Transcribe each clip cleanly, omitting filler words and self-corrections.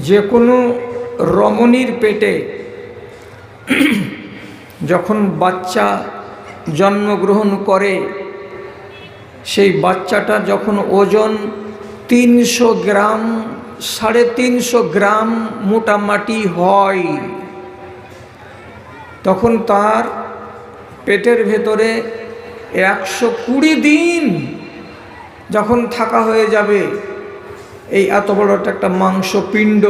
যে কোনো রমণীর পেটে যখন বাচ্চা জন্মগ্রহণ করে, সেই বাচ্চাটা যখন ওজন 300 গ্রাম 350 গ্রাম মোটামুটি হয়, তখন তার পেটের ভেতরে 120 দিন যখন থাকা হয়ে যাবে, এই এত বড় একটা মাংসপিণ্ড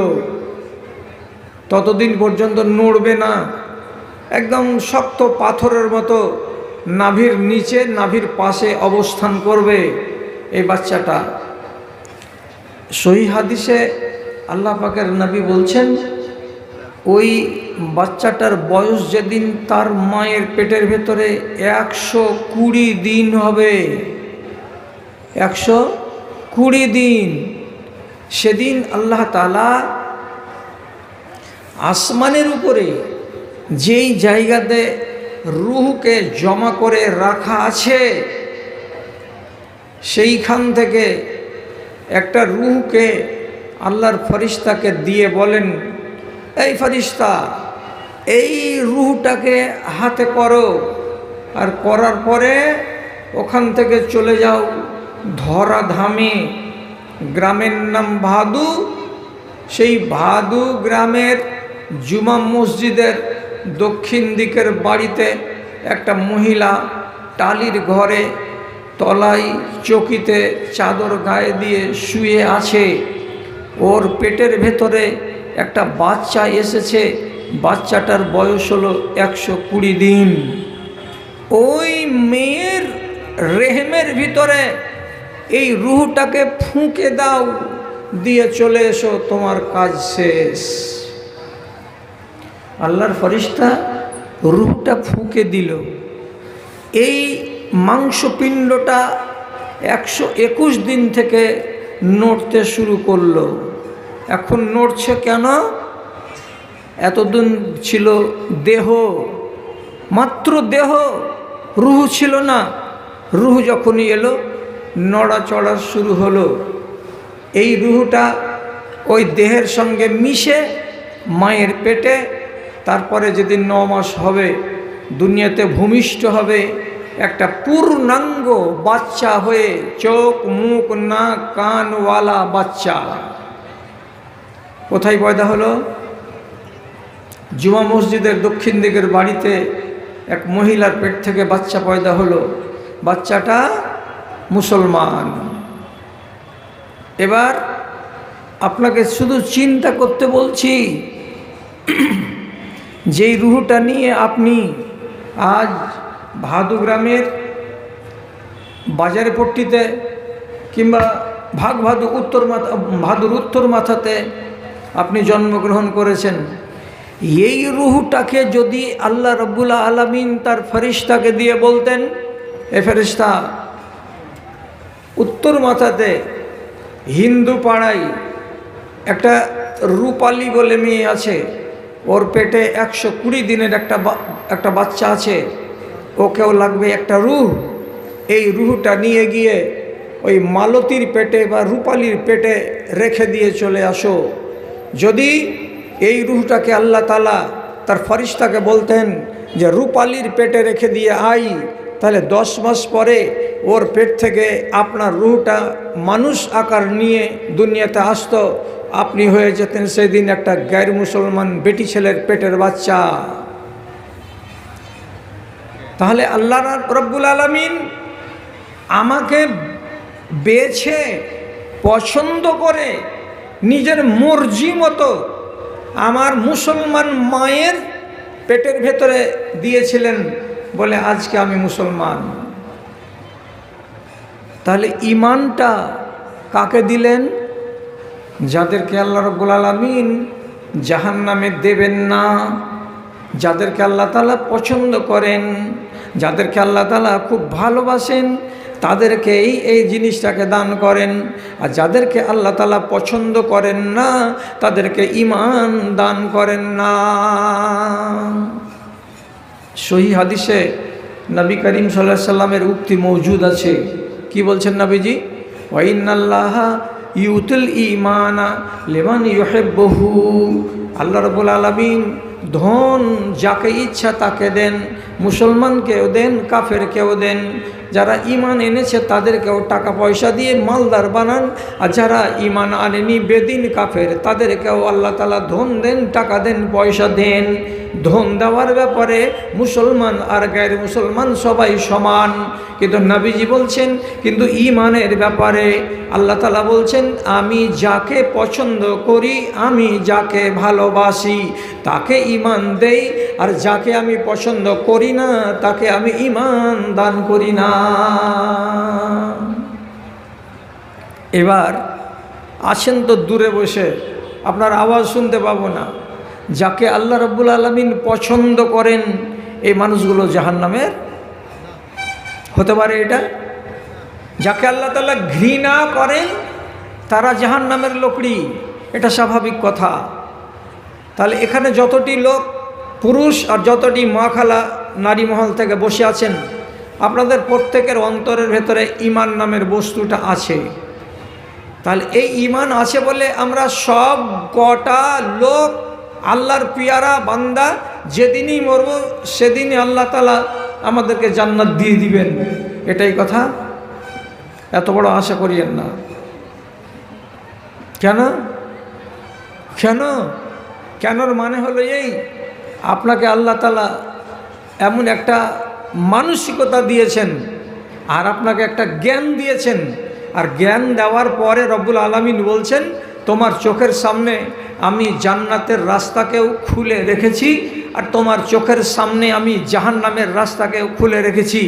ততদিন পর্যন্ত নড়বে না, একদম শক্ত পাথরের মতো নাভির নিচে, নাভির পাশে অবস্থান করবে এই বাচ্চাটা। সহিহ হাদিসে আল্লাহ পাকের নবী বলছেন, ওই বাচ্চাটার বয়স যেদিন তার মায়ের পেটের ভেতরে 120 দিন হবে, 120 দিন, সেদিন আল্লাহ তাআলা আসমানের উপরে যেই জায়গাতে রূহকে জমা করে রাখা আছে, সেইখান থেকে একটা রূহকে আল্লাহর ফেরেশতাকে দিয়ে বলেন, এই ফেরেশতা, এই রূহটাকে হাতে করো, আর করার পরে ওখান থেকে চলে যাও ধরাধামে, গ্রামের নাম ভাদু, সেই ভাদু গ্রামের জুমা মসজিদের দক্ষিণ দিকের বাড়িতে একটা মহিলা টালির ঘরে তলায় চকিতে চাদর গায়ে দিয়ে শুয়ে আছে, ওর পেটের ভেতরে একটা বাচ্চা এসেছে, বাচ্চাটার বয়স হলো 120 দিন। ওই মেয়ের রেহেমের ভিতরে এই রূহটাকে ফুঁকে দাও, দিয়ে চলে এসো, তোমার কাজ শেষ। আল্লাহর ফেরেশতা রূহটা ফুঁকে দিল, এই মাংসপিণ্ডটা 121 দিন থেকে নড়তে শুরু করলো। এখন নড়ছে কেন? এতদিন ছিল দেহ, মাত্র দেহ, রূহ ছিল না। রূহ যখনই এলো, নড়াচড়া শুরু হলো। এই রূহটা ওই দেহের সঙ্গে মিশে মায়ের পেটে, তারপরে যেদিন 9 মাস হবে, দুনিয়াতে ভূমিষ্ঠ হবে, একটা পূর্ণাঙ্গ বাচ্চা হয়ে, চোখ মুখ নাক কানওয়ালা বাচ্চা। কোথায় পয়দা হলো? জুমা মসজিদের দক্ষিণ দিকের বাড়িতে এক মহিলার পেট থেকে বাচ্চা পয়দা হলো। বাচ্চাটা মুসলমান। এবার আপনাকে শুধু চিন্তা করতে বলছি, যেই রূহটা নিয়ে আপনি আজ ভাদু গ্রামের বাজারে পট্টিতে কিংবা ভাদুর উত্তর মাথাতে আপনি জন্মগ্রহণ করেছেন, এই রূহটাকে যদি আল্লাহ রাব্বুল আলামিন তার ফেরেশতাকে দিয়ে বলতেন, এ ফেরেশতা, উত্তর মাথাতে হিন্দু পাড়ায় একটা রূপালী বলে মেয়ে আছে, ওর পেটে 120 দিনের একটা বাচ্চা আছে, ওকেও লাগবে একটা রূহ, এই রূহটা নিয়ে গিয়ে ওই মালতীর পেটে বা রূপালীর পেটে রেখে দিয়ে চলে আসো। যদি এই রূহটাকে আল্লাহ তাআলা তার ফেরেশতাকে বলতেন যে রূপালীর পেটে রেখে দিয়ে আই, তাহলে 10 মাস পরে ওর পেট থেকে আপনার রূহটা মানুষ আকার নিয়ে দুনিয়াতে আসতো, আপনি হয়ে যেতেন সেদিন একটা গায়র মুসলমান বেটি ছেলের পেটের বাচ্চা। তাহলে আল্লাহ রাব্বুল আলামিন আমাকে বেছে পছন্দ করে নিজের মর্জি মতো আমার মুসলমান মায়ের পেটের ভেতরে দিয়েছিলেন বলে আজকে আমি মুসলমান। তাহলে ঈমানটা কাকে দিলেন? যাদেরকে আল্লাহ রাব্বুল আলামিন জাহান্নামে দেবেন না, যাদেরকে আল্লাহ তাআলা পছন্দ করেন, যাদেরকে আল্লাহ তাআলা খুব ভালোবাসেন, তাদেরকেই এই জিনিসটাকে দান করেন। আর যাদেরকে আল্লাহ তাআলা পছন্দ করেন না, তাদেরকে ঈমান দান করেন না। সহিহ হাদিসে নবী করিম সাল্লাল্লাহু আলাইহি সাল্লামের উক্তি মওজুদ আছে। কি বলছেন নবীজি? ওয়া ইন্নাল্লাহা ইউতুল ঈমানা লিমান ইউহিব্বুহু। আল্লাহ রাব্বুল আলামিন ধন যাকে ইচ্ছা তাকে দেন, মুসলমানকেও দেন, কাফেরকেও দেন। যারা ঈমান এনেছে তাদেরকেও টাকা পয়সা দিয়ে মালদার বানান, আর যারা ঈমান আনেনি বেদিন কাফের তাদেরকেও আল্লাহ তাআলা ধন দেন, টাকা দেন, পয়সা দেন। ধন দেওয়ার ব্যাপারে মুসলমান আর গায়ের মুসলমান সবাই সমান, কিন্তু নবীজি বলছেন কিন্তু ঈমানের ব্যাপারে আল্লাহ তাআলা বলছেন আমি যাকে পছন্দ করি, আমি যাকে ভালোবাসি তাকে ঈমান দেই, আর যাকে আমি পছন্দ করি না তাকে আমি ঈমান দান করি না। এবার আছেন তো দূরে বসে, আপনার আওয়াজ শুনতে পাবো না। যাকে আল্লাহ রাব্বুল আলামিন পছন্দ করেন এই মানুষগুলো জাহান্নামের হতে পারে। এটা যাকে আল্লাহ তাআলা ঘৃণা করেন তারা জাহান্নামের লোকড়ি, এটা স্বাভাবিক কথা। তাহলে এখানে যতটি লোক পুরুষ আর যতটি মা খালা নারী মহল থেকে বসে আছেন, আপনাদের প্রত্যেকের অন্তরের ভেতরে ঈমান নামের বস্তুটা আছে। তাহলে এই ঈমান আছে বলে আমরা সব কটা লোক আল্লাহর পিয়ারা বান্দা, যেদিনই মরব সেদিনই আল্লাহ তাআলা আমাদেরকে জান্নাত দিয়ে দিবেন, এটাই কথা। এত বড় আশা করিয়েন না। কেন কেন কেনর মানে হলো এই, আপনাকে আল্লাহ তাআলা এমন একটা মানসিকতা দিয়েছেন আর আপনাকে একটা জ্ঞান দিয়েছেন, আর জ্ঞান দেওয়ার পরে রব্বুল আলামিন বলছেন তোমার চোখের সামনে আমি জান্নাতের রাস্তাকেও খুলে রেখেছি, আর তোমার চোখের সামনে আমি জাহান্নামের রাস্তাকেও খুলে রেখেছি।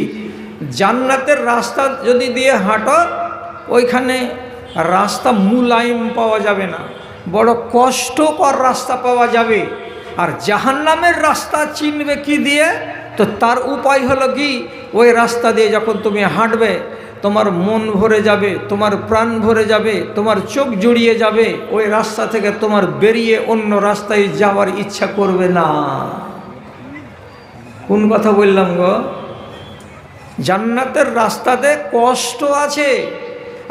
জান্নাতের রাস্তা যদি দিয়ে হাঁটো, ওইখানে রাস্তা মুলায়ম পাওয়া যাবে না, বড় কষ্টকর রাস্তা পাওয়া যাবে। আর জাহান্নামের রাস্তা চিনবে কি দিয়ে? তো তার উপায় হলো কি, ওই রাস্তা দিয়ে যখন তুমি হাঁটবে তোমার মন ভরে যাবে, তোমার প্রাণ ভরে যাবে, তোমার চোখ জুড়িয়ে যাবে, ওই রাস্তা থেকে তোমার বেরিয়ে অন্য রাস্তায় যাওয়ার ইচ্ছা করবে না। কোন কথা বললাম গো? জান্নাতের রাস্তাতে কষ্ট আছে,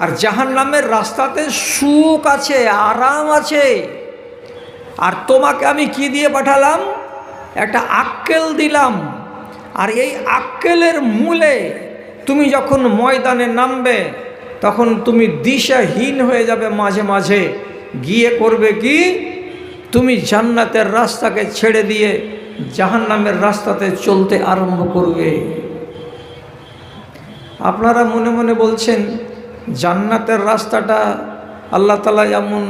আর জাহান্নামের রাস্তাতে সুখ আছে, আরাম আছে। আর তোমাকে আমি কি দিয়ে পাঠালাম? একটা আক্কেল দিলাম, আর এই আক্কেলের মূলে তুমি যখন ময়দানে নামবে তখন তুমি দিশাহীন হয়ে যাবে। মাঝে মাঝে গিয়ে করবে কি, তুমি জান্নাতের রাস্তাকে ছেড়ে দিয়ে জাহান্নামের রাস্তাতে চলতে আরম্ভ করবে। আপনারা মনে মনে বলছেন জান্নাতের রাস্তাটা আল্লাহ তাআলা এমন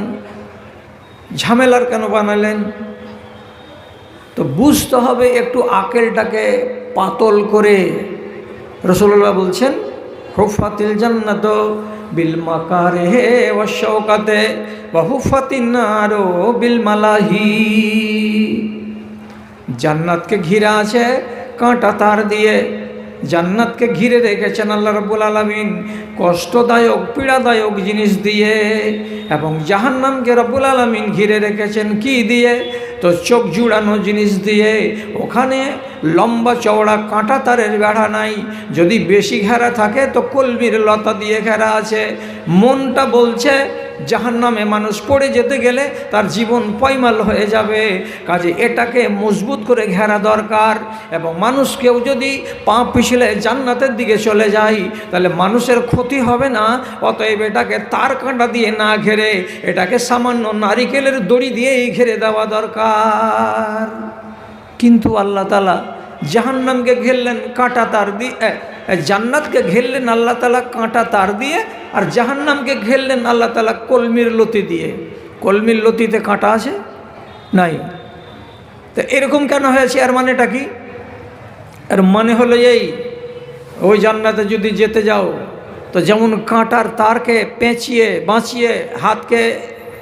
ঝামেলার কেন বানালেন? তো বুঝতে হবে একটু আকেলটাকে পাতল করে। রাসূলুল্লাহ বলছেন হুফাতিল জান্নাত বিল মাকারিহি ওয়াশ শাওকাতে ওয়া হুফাতিন নারু বিল মালাহি। জান্নাতকে ঘিরে আছে কাঁটা তার দিয়ে, জান্নাতকে ঘিরে রেখেছেন আল্লাহ রাব্বুল আলামিন কষ্টদায়ক পীড়াদায়ক জিনিস দিয়ে, এবং জাহান্নামকে রাব্বুল আলামিন ঘিরে রেখেছেন কি দিয়ে? তো চোখ জুড়ানো জিনিস দিয়ে। ওখানে লম্বা চওড়া কাঁটা তারের বেড়া নাই, যদি বেশি ঘেরা থাকে তো কলমির লতা দিয়ে ঘেরা আছে। মনটা বলছে জাহান্নামে মানুষ পড়ে যেতে গেলে তার জীবন পয়মাল হয়ে যাবে, কাজে এটাকে মজবুত করে ঘেরা দরকার। এবং মানুষ কেউ যদি পা পিছলে জান্নাতের দিকে চলে যায় তাহলে মানুষের ক্ষতি হবে না, অতএব এটাকে তার কাঁটা দিয়ে না ঘেরে এটাকে সামান্য নারিকেলের দড়ি দিয়েই ঘিরে দেওয়া দরকার। কিন্তু আল্লাহ তাআলা জাহান্নামকে ঘেরলেন কাঁটা তার দিয়ে, জান্নাতকে ঘেরলেন আল্লাহ তাআলা কাঁটা তার দিয়ে, আর জাহান্নামকে ঘেরলেন আল্লাহ তাআলা কলমির লতি দিয়ে। কলমির লতিতে কাঁটা আছে নাই? তো এরকম কেন হয়েছে? এর মানেটা কি? এর মানে হলো এই, ওই জান্নাতে যদি যেতে যাও তো যেমন কাঁটার তারকে পেঁচিয়ে বাঁচিয়ে হাতকে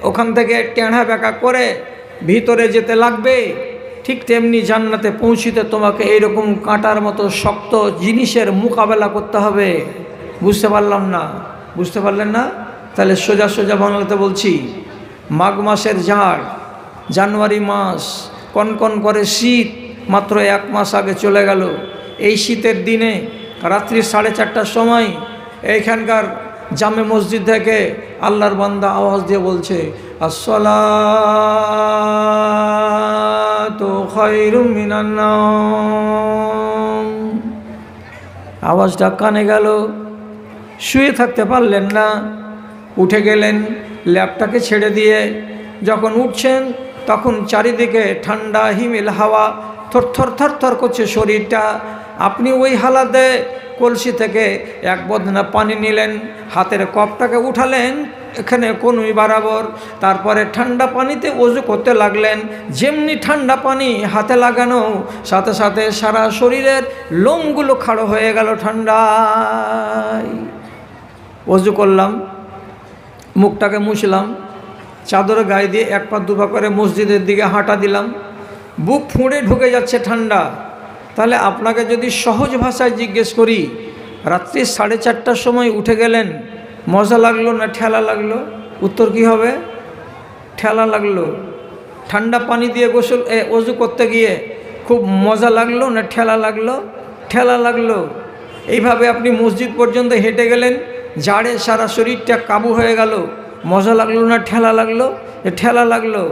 ওখান থেকে টেঁড়া বেঁকা করে ভিতরে যেতে লাগবে, ঠিক তেমনি জান্নাতে পৌঁছিতে তোমাকে এইরকম কাঁটার মতো শক্ত জিনিসের মোকাবেলা করতে হবে। বুঝতে পারলাম না? বুঝতে পারলেন না? তাহলে সোজা সোজা বাংলাতে বলছি, মাঘ মাসের ঝাড়, জানুয়ারি মাস, কনকন করে শীত মাত্র 1 মাস আগে চলে গেল। এই শীতের দিনে রাত্রি 4:30টার সময় এইখানকার জামে মসজিদ থেকে আল্লাহর বান্দা আওয়াজ দিয়ে বলছে, আসসালাতু খায়রুম মিনান নাওম। আওয়াজটা কানে গেল, শুয়ে থাকতে পারলেন না, উঠে গেলেন ল্যাপটাকে ছেড়ে দিয়ে। যখন উঠছেন তখন চারিদিকে ঠান্ডা হিমেল হাওয়া, থরথর থরথর করছে শরীরটা। আপনি ওই হালাতে কলসি থেকে এক বদনা পানি নিলেন, হাতের কপটাকে উঠালেন এখানে কনুই বরাবর, তারপরে ঠান্ডা পানিতে ওযু করতে লাগলেন। যেমনি ঠান্ডা পানি হাতে লাগানো সাথে সাথে সারা শরীরের লোমগুলো খাড়ো হয়ে গেল ঠান্ডায়। ওযু করলাম, মুখটাকে মুছলাম, চাদর গায়ে দিয়ে এক পা দুপা করে মসজিদের দিকে হাঁটা দিলাম। বুক ফুঁড়ে ঢুকে যাচ্ছে ঠান্ডা। তাহলে আপনাকে যদি সহজ ভাষায় জিজ্ঞেস করি, রাত্রি 4:30টার সময় উঠে গেলেন, মজা লাগলো না ঠেলা লাগলো? উত্তর কি হবে? ঠেলা লাগলো। ঠান্ডা পানি দিয়ে গোসল ওযু করতে গিয়ে খুব মজা লাগলো না ঠেলা লাগলো? ঠেলা লাগলো। এইভাবে আপনি মসজিদ পর্যন্ত হেঁটে গেলেন, জাড়ে সারা শরীরটা কাবু হয়ে গেল, মজা লাগলো না ঠেলা লাগলো? ঠেলা লাগলো।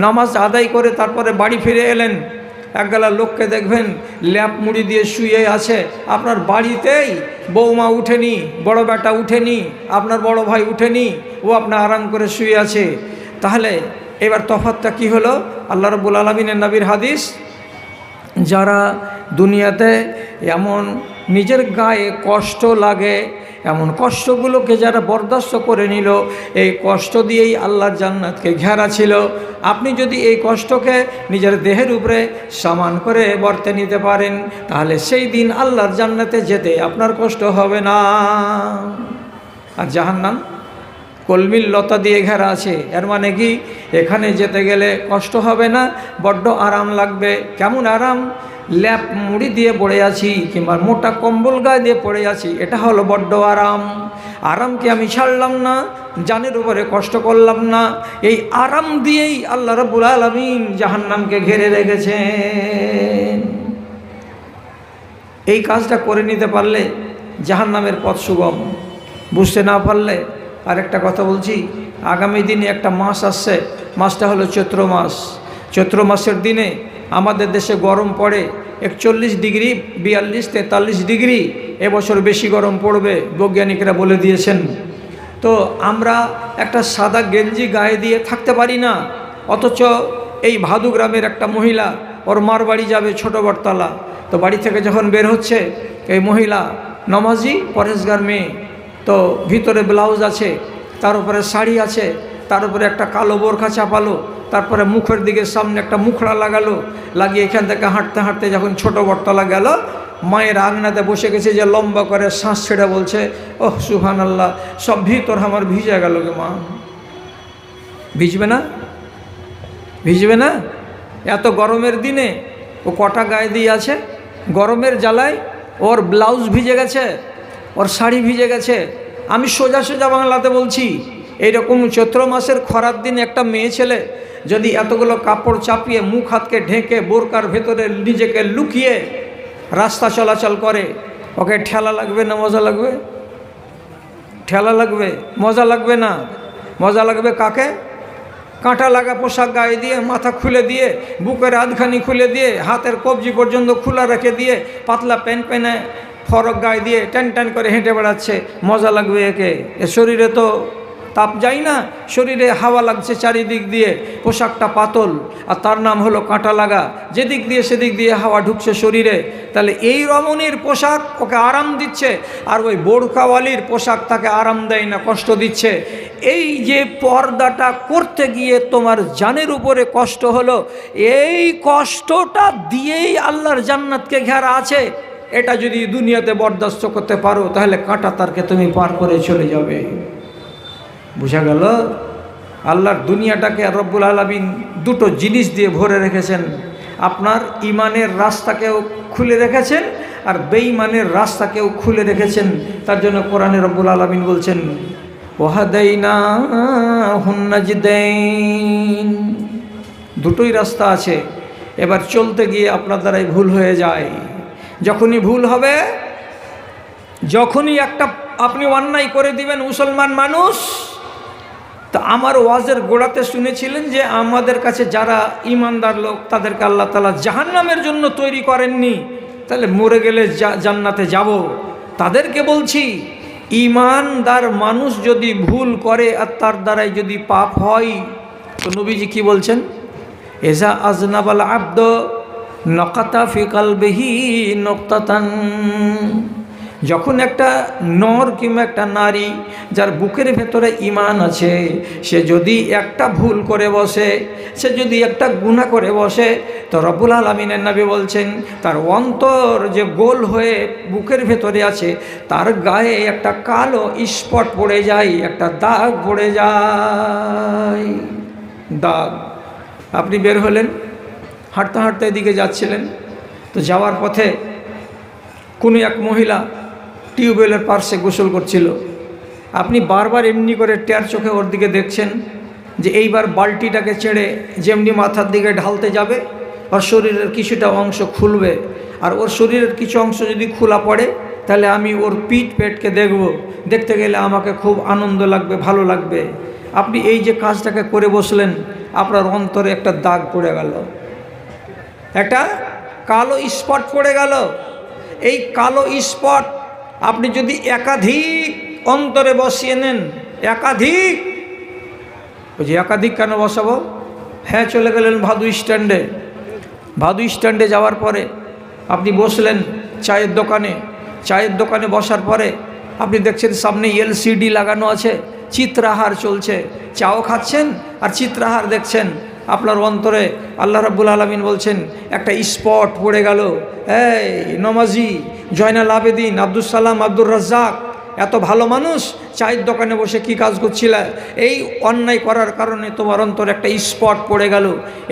নামাজ আদায় করে তারপরে বাড়ি ফিরে এলেন, একগালা লোককে দেখবেন ল্যাপ মুড়ি দিয়ে শুয়ে আছে। আপনার বাড়িতেই বৌমা উঠেনি, বড় বেটা উঠেনি, আপনার বড় ভাই উঠেনি, ও আপনার আরাম করে শুয়ে আছে। তাহলে এবার তফাৎটা কি হলো? আল্লাহ রাব্বুল আলামিনের নবীর হাদিস, যারা দুনিয়াতে এমন নিজের গায়ে কষ্ট লাগে, এমন কষ্টগুলোকে যারা বরদাস্ত করে নিল, এই কষ্ট দিয়েই আল্লাহর জান্নাতকে ঘেরা ছিল। আপনি যদি এই কষ্টকে নিজের দেহের উপরে সমান করে বর্তে নিতে পারেন, তাহলে সেই দিন আল্লাহর জান্নাতে যেতে আপনার কষ্ট হবে না। আর জাহান্নাম কলমিল লতা দিয়ে ঘেরা আছে, এর মানে কি এখানে যেতে গেলে কষ্ট হবে না, বড্ড আরাম লাগবে। কেমন আরাম? ল্যাপ মুড়ি দিয়ে পড়ে আছি কিংবা মোটা কম্বল গায়ে দিয়ে পড়ে আছি, এটা হলো বড্ড আরাম। আরামকে আমি ছাড়লাম না, জানের উপরে কষ্ট করলাম না। এই আরাম দিয়েই আল্লাহ রাব্বুল আলামিন জাহান্নামকে ঘিরে রেখেছেন। এই কাজটা করে নিতে পারলে জাহান্নামের পথ সুগম। বুঝতে না পারলে আরেকটা কথা বলছি, আগামী দিনে একটা মাস আসছে, মাসটা হলো চৈত্র মাস। চৈত্র মাসের দিনে আমাদের দেশে গরম পড়ে 41 ডিগ্রি, 42, 43 ডিগ্রি। এবছর বেশি গরম পড়বে, বৈজ্ঞানিকরা বলে দিয়েছেন। তো আমরা একটা সাদা গেঞ্জি গায়ে দিয়ে থাকতে পারি না, অথচ এই ভাদু গ্রামের একটা মহিলা, ওর মার বাড়ি যাবে ছোট বটতলা, তো বাড়ি থেকে যখন বের হচ্ছে, এই মহিলা নমাজি পরেশগার মেয়ে, তো ভিতরে ব্লাউজ আছে, তার উপরে শাড়ি আছে, তার উপরে একটা কালো বোরখা চাপালো, তারপরে মুখের দিকে সামনে একটা মুখড়া লাগালো, লাগিয়ে এখান থেকে হাঁটতে হাঁটতে যখন ছোট বটতলা গেল, মায়ের আঙনাতে বসে গেছে, যে লম্বা করে শ্বাস ছেড়ে বলছে, ওহ সুবহানাল্লাহ, সব ভিতর আমার ভিজে গেল গে মা। ভিজবে না? ভিজবে না? এত গরমের দিনে ও কটা গায়ে দিয়ে আছে, গরমের জ্বালায় ওর ব্লাউজ ভিজে গেছে, ওর শাড়ি ভিজে গেছে। আমি সোজা সোজা বাংলাতে বলছি, এইরকম চৈত্র মাসের খরার দিনে একটা মেয়ে ছেলে যদি এতগুলো কাপড় চাপিয়ে মুখ হাতকে ঢেকে বোরকার ভেতরে নিজেকে লুকিয়ে রাস্তা চলাচল করে, ওকে ঠেলা লাগবে না মজা লাগবে? ঠেলা লাগবে, মজা লাগবে না? মজা লাগবে কাকে? কাঁটা লাগা পোশাক গায়ে দিয়ে, মাথা খুলে দিয়ে, বুকের আধখানি খুলে দিয়ে, হাতের কবজি পর্যন্ত খোলা রেখে দিয়ে, পাতলা প্যান্ট পেনে ফরক গায়ে দিয়ে টান টান করে হেঁটে বেড়াচ্ছে, মজা লাগবে একে? এ শরীরে তো তাপ যায় না, শরীরে হাওয়া লাগছে চারিদিক দিয়ে, পোশাকটা পাতল, আর তার নাম হলো কাঁটা লাগা, যেদিক দিয়ে সেদিক দিয়ে হাওয়া ঢুকছে শরীরে। তাহলে এই রমণীর পোশাক ওকে আরাম দিচ্ছে, আর ওই বোরকাওয়ালির পোশাক তাকে আরাম দেয় না, কষ্ট দিচ্ছে। এই যে পর্দাটা করতে গিয়ে তোমার জানের উপরে কষ্ট হলো, এই কষ্টটা দিয়েই আল্লাহর জান্নাতকে ঘেরা আছে। এটা যদি দুনিয়াতে বরদাস্ত করতে পারো, তাহলে কাঁটা তারকে তুমি পার করে চলে যাবে। বুঝা গেল? আল্লাহর দুনিয়াটাকে রব্বুল আলামিন দুটো জিনিস দিয়ে ভরে রেখেছেন। আপনার ইমানের রাস্তাকেও খুলে রেখেছেন, আর বেঈমানের রাস্তাকেও খুলে রেখেছেন। তার জন্য কোরআনে রব্বুল আলামিন বলছেন, ওয়াহাদাইনাহুন নাজদাইন, দুটোই রাস্তা আছে। এবার চলতে গিয়ে আপনার দ্বারাই ভুল হয়ে যায়। যখনই ভুল হবে, যখনই একটা আপনি অন্যায় করে দিবেন মুসলমান মানুষ। তো আমার ওয়াজের গোড়াতে শুনেছিলেন যে আমাদের কাছে যারা ইমানদার লোক তাদেরকে আল্লাহ তাআলা জাহান্নামের জন্য তৈরি করেননি, তাহলে মরে গেলে জান্নাতে যাব। তাদেরকে বলছি, ইমানদার মানুষ যদি ভুল করে আর তার দ্বারাই যদি পাপ হয়, তো নবীজি কি বলছেন? এজা আজনাবাল আব্দ নকাতা ফি কালবিহি নক্তাতান। যখন একটা নর কিংবা একটা নারী যার বুকের ভেতরে ঈমান আছে, সে যদি একটা ভুল করে বসে, সে যদি একটা গুনাহ করে বসে, তো রব্বুল আলামিনের নবী বলছেন তার অন্তর যে গোল হয়ে বুকের ভেতরে আছে তার গায়ে একটা কালো স্পট পড়ে যায়, একটা দাগ পড়ে যায়। দাগ। আপনি বের হলেন, হাঁটতে হাঁটতে এদিকে যাচ্ছিলেন, তো যাওয়ার পথে কোনো এক মহিলা টিউবওয়েলের পার্শ্বে গোসল করছিল। আপনি বারবার এমনি করে টের চোখে ওর দিকে দেখছেন যে এইবার বালতিটাকে ছেড়ে যেমনি মাথার দিকে ঢালতে যাবে, ওর শরীরের কিছুটা অংশ খুলবে, আর ওর শরীরের কিছু অংশ যদি খোলা পড়ে তাহলে আমি ওর পেটকে দেখব। দেখতে গেলে আমাকে খুব আনন্দ লাগবে, ভালো লাগবে। আপনি এই যে কাজটাকে করে বসলেন, আপনার অন্তরে একটা দাগ পড়ে গেল, একটা কালো স্পট পড়ে গেল। এই কালো স্পট আপনি যদি একাধিক অন্তরে বসিয়ে নেন, একাধিক, ওই যে একাধিক কেন বসাবো? হ্যাঁ, চলে গেলেন ভাদু স্ট্যান্ডে। ভাদু স্ট্যান্ডে যাওয়ার পরে আপনি বসলেন চায়ের দোকানে। চায়ের দোকানে বসার পরে আপনি দেখছেন সামনে এলসিডি লাগানো আছে, চিত্রাহার চলছে, চাও খাচ্ছেন আর চিত্রাহার দেখছেন। আপনার অন্তরে আল্লাহ রাব্বুল আলামিন বলছেন একটা স্পট পড়ে গেল। এই নমাজি জয়নাল আবেদিন, আব্দুল সালাম, আব্দুর রাজ্জাক, এত ভালো মানুষ, চায়ের দোকানে বসে কি কাজ করছিলে? এই অন্যায় করার কারণে তোমার অন্তরে একটা স্পট পড়ে গেল।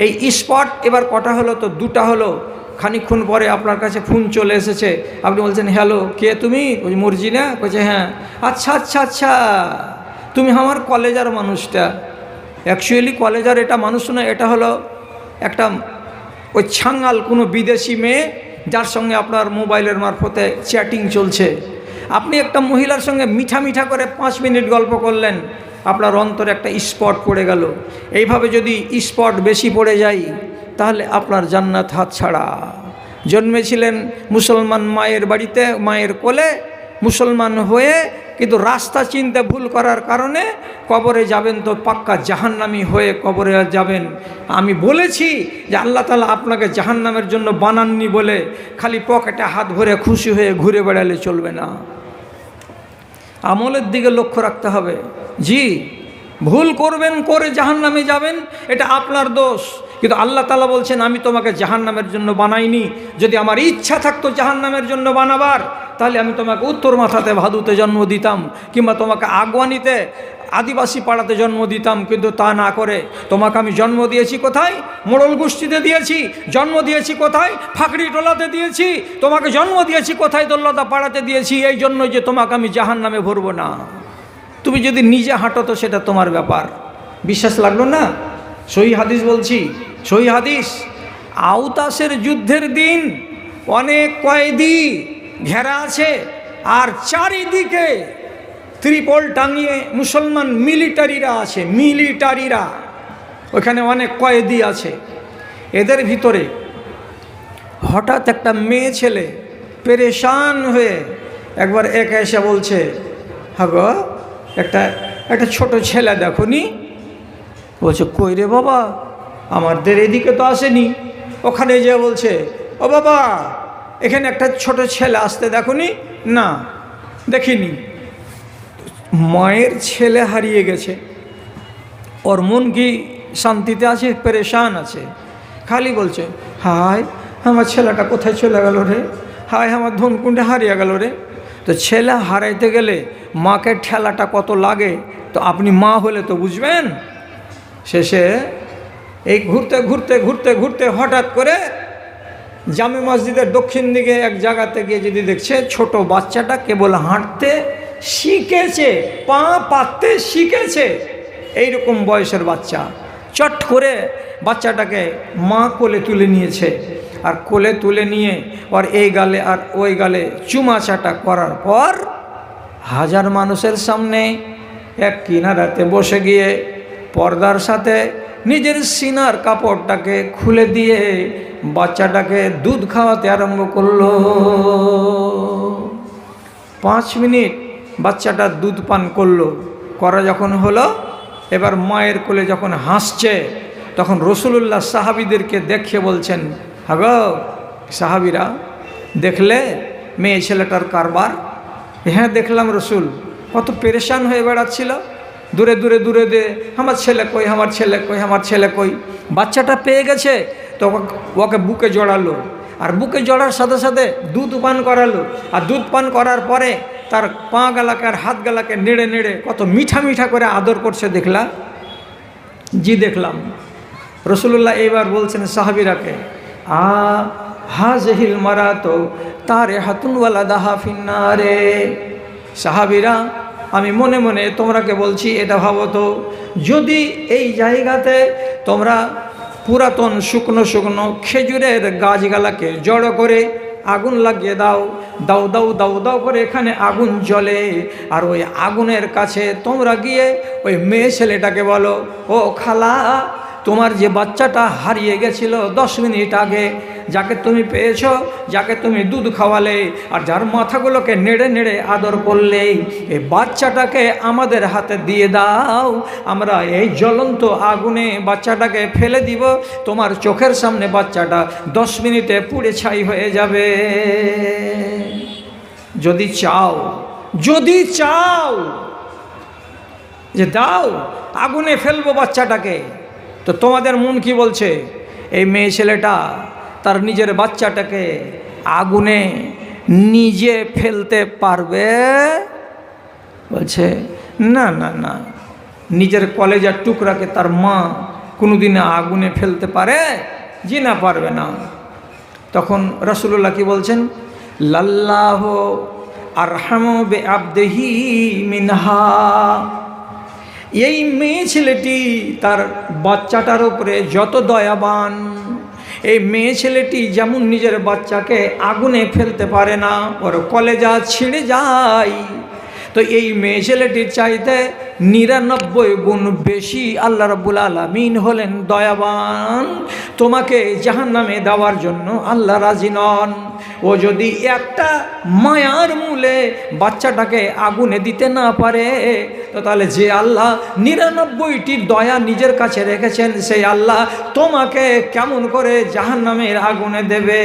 এই স্পট এবার কটা হলো? তো দুটা হলো। খানিকক্ষণ পরে আপনার কাছে ফোন চলে এসেছে। আপনি বলছেন হ্যালো, কে তুমি? ওই মর্জিনা? বলছে হ্যাঁ। আচ্ছা আচ্ছা আচ্ছা, তুমি আমার কলেজার মানুষটা। অ্যাকচুয়ালি কলেজার এটা মানুষ না, এটা হলো একটা ওই ছাঙ্গাল কোনো বিদেশি মেয়ে যার সঙ্গে আপনার মোবাইলের মারফতে চ্যাটিং চলছে। আপনি একটা মহিলার সঙ্গে মিঠা মিঠা করে 5 মিনিট গল্প করলেন, আপনার অন্তরে একটা স্পট পড়ে গেল। এইভাবে যদি স্পট বেশি পড়ে যায় তাহলে আপনার জান্নাত হাতছাড়া। জন্মেছিলেন মুসলমান মায়ের বাড়িতে, মায়ের কোলে, মুসলমান হয়ে কিন্তু রাস্তা চিনতে ভুল করার কারণে কবরে যাবেন তো পাক্কা জাহান্নামী হয়ে কবরে যাবেন। আমি বলেছি যে আল্লাহ তাআলা আপনাকে জাহান্নামের জন্য বানাননি বলে খালি পকেটে হাত ভরে খুশি হয়ে ঘুরে বেড়ালে চলবে না, আমলের দিকে লক্ষ্য রাখতে হবে। জি, ভুল করবেন, করে জাহান্নামে যাবেন, এটা আপনার দোষ। কিন্তু আল্লাহ তাআলা বলছেন আমি তোমাকে জাহান্নামের জন্য বানাইনি। যদি আমার ইচ্ছা থাকতো জাহান্নামের জন্য বানাবার, তাহলে আমি তোমাকে উত্তর মাথাতে ভাদুতে জন্ম দিতাম, কিংবা তোমাকে আগুয়ানিতে আদিবাসী পাড়াতে জন্ম দিতাম। কিন্তু তা না করে তোমাকে আমি জন্ম দিয়েছি কোথায়? মোড়ল গোষ্ঠীতে দিয়েছি। জন্ম দিয়েছি কোথায়? ফাঁকড়ি টোলাতে দিয়েছি। তোমাকে জন্ম দিয়েছি কোথায়? দোল্লতা পাড়াতে দিয়েছি। এই জন্য যে তোমাকে আমি জাহান্নামে ভরবো না। তুমি যদি নিজে হাঁটো তো সেটা তোমার ব্যাপার। বিশ্বাস লাগলো না? সহি হাদিস বলছি, সহি হাদিস। আউতাসের যুদ্ধের দিন অনেক কয়েদি ঘেরা আছে, আর চারিদিকে ত্রিপল টাঙিয়ে মুসলমান মিলিটারিরা আছে। মিলিটারিরা ওখানে অনেক কয়েদি আছে। এদের ভিতরে হঠাৎ একটা মেয়ে ছেলে পেরেশান হয়ে একবার একা এসে বলছে, হ্যাঁ গো, একটা ছোট ছেলে দেখো নি। বলছে কই রে বাবা, আমাদের এদিকে তো আসেনি। ওখানে যে বলছে, ও বাবা, এখানে একটা ছোট ছেলে আসতে দেখো নি? না, দেখিনি। মায়ের ছেলে হারিয়ে গেছে, ওর মন কি শান্তিতে আছে? পেরেশান আছে। খালি বলছে হায় আমার ছেলেটা কোথায় চলে গেল রে, হায় আমার ধনকুণ্ডে হারিয়ে গেল রে। তো ছেলে হারাইতে গেলে মাকে ঠেলাটা কত লাগে, তো আপনি মা হলে তো বুঝবেন। শেষে এই ঘুরতে ঘুরতে ঘুরতে ঘুরতে হঠাৎ করে জামে মসজিদের দক্ষিণ দিকে এক জায়গাতে গিয়ে যদি দেখছে ছোট বাচ্চাটা কেবল হাঁটতে শিখেছে, পা পাততে শিখেছে, এইরকম বয়সের বাচ্চা। চট করে বাচ্চাটাকে মা কোলে তুলে নিয়েছে, আর কোলে তুলে নিয়ে ওর এই গালে আর ওই গালে চুমাচাটা করার পর হাজার মানুষের সামনে এক কিনারাতে বসে গিয়ে পর্দার সাথে নিজের সিনার কাপড়টাকে খুলে দিয়ে বাচ্চাটাকে দুধ খাওয়াতে আরম্ভ করলো। 5 মিনিট বাচ্চাটা দুধ পান করলো, করা যখন হলো, এবার মায়ের কোলে যখন হাসছে, তখন রসুলুল্লাহ সাহাবীদেরকে দেখে বলছেন, হাগো সাহাবীরা, দেখলে মেয়ে ছেলেটার কারবার? হ্যাঁ দেখলাম রসুল। কত পেরেশান হয়ে বেড়াচ্ছিল, দূরে দূরে দূরে দূরে, আমার ছেলে কই, আমার ছেলে কই, আমার ছেলে কই। বাচ্চাটা পেয়ে গেছে তো ওকে বুকে জড়ালো, আর বুকে জড়ার সাথে সাথে দুধ পান করালো, আর দুধ পান করার পরে তার পা গালাকে আর হাত গালাকে নেড়ে নেড়ে কত মিঠা মিঠা করে আদর করছে। দেখলা? জি দেখলাম। রসুল্লাহ এইবার বলছেন সাহাবীরাকে, হাযিহিল মারাতু তারিহাতুন ওয়ালাদাহা ফিন্নারে। সাহাবীরা, আমি মনে মনে তোমরাকে বলছি, এটা ভাবো তো, যদি এই জায়গাতে তোমরা পুরাতন শুকনো শুকনো খেজুরের গাছগালাকে জড়ো করে আগুন লাগিয়ে দাও, দাও দাও দাও দাও করে এখানে আগুন জ্বলে, আর ওই আগুনের কাছে তোমরা গিয়ে ওই মেয়ে ছেলেটাকে বলো, ও খালা, তোমার যে বাচ্চাটা হারিয়ে গেছিল 10 মিনিট আগে, যাকে তুমি পেয়েছো, যাকে তুমি দুধ খাওয়ালে আর যার মাথাগুলোকে নেড়ে নেড়ে আদর করলে, এই বাচ্চাটাকে আমাদের হাতে দিয়ে দাও, আমরা এই জ্বলন্ত আগুনে বাচ্চাটাকে ফেলে দিব, তোমার চোখের সামনে বাচ্চাটা 10 মিনিটে পুড়ে ছাই হয়ে যাবে। যদি চাও, যদি চাও যে দাও, আগুনে ফেলবো বাচ্চাটাকে, তো তোমাদের মন কি বলছে? এই মেয়ে ছেলেটা তার নিজের বাচ্চাটাকে আগুনে নিজে ফেলতে পারবে? বলছে না না না, নিজের কলেজার টুকরাকে তার মা কোনোদিন আগুনে ফেলতে পারে? জি না, পারবে না। তখন রাসূলুল্লাহ কি বলছেন? লাল্লাহু আরহামু বিআবদিহি মিনহা। এই মেয়ে ছেলেটি তার বাচ্চাটার উপরে যত দয়াবান, এই মেয়ে ছেলেটি যেমন নিজের বাচ্চাকে আগুনে ফেলতে পারে না, ওর কলেজা ছিঁড়ে যায়, তো এই মেয়ে ছেলেটির চাইতে 99 গুণ বেশি আল্লাহ রাব্বুল আলামিন হলেন দয়াবান। তোমাকে জাহান্নামে দেওয়ার জন্য আল্লাহ রাজি নন। ও যদি একটা মায়ার মূলে বাচ্চাটাকে আগুনে দিতে না পারে, তো তাহলে যে আল্লাহ 99টির দয়া নিজের কাছে রেখেছেন, সেই আল্লাহ তোমাকে কেমন করে জাহান্নামের আগুনে দেবে?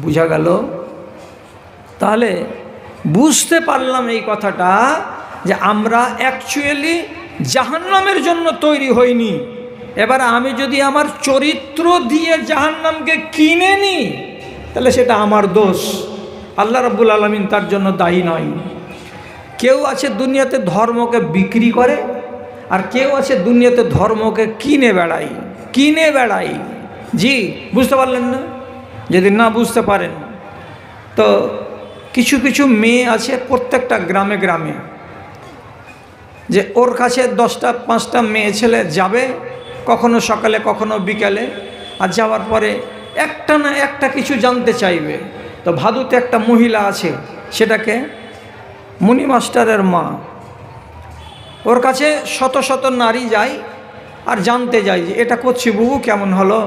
বুঝা গেল? তাহলে বুঝতে পারলাম এই কথাটা, যে আমরা অ্যাকচুয়ালি জাহান্নামের জন্য তৈরি হইনি। এবার আমি যদি আমার চরিত্র দিয়ে জাহান্নামকে কিনে নিই, তাহলে সেটা আমার দোষ, আল্লাহ রাব্বুল আলামিন তার জন্য দায়ী নয়। কেউ আছে দুনিয়াতে ধর্মকে বিক্রি করে, আর কেউ আছে দুনিয়াতে ধর্মকে কিনে বেড়াই, কিনে বেড়াই। জি, বুঝতে পারলেন না? যদি না বুঝতে পারেন, তো কিছু কিছু মেয়ে আছে প্রত্যেকটা গ্রামে গ্রামে, যে ওর কাছে 10টা 5টা মেয়ে ছেলে যাবে, কখনো সকালে কখনো বিকালে, আর যাওয়ার পরে একটা না একটা কিছু জানতে চাইবে। তো ভাদুতে একটা মহিলা আছে, সেটাকে মুনি মাস্টারের মা, ওর কাছে শত শত নারী যায় আর জানতে যায় যে এটা করছি বুবু, কেমন হলো?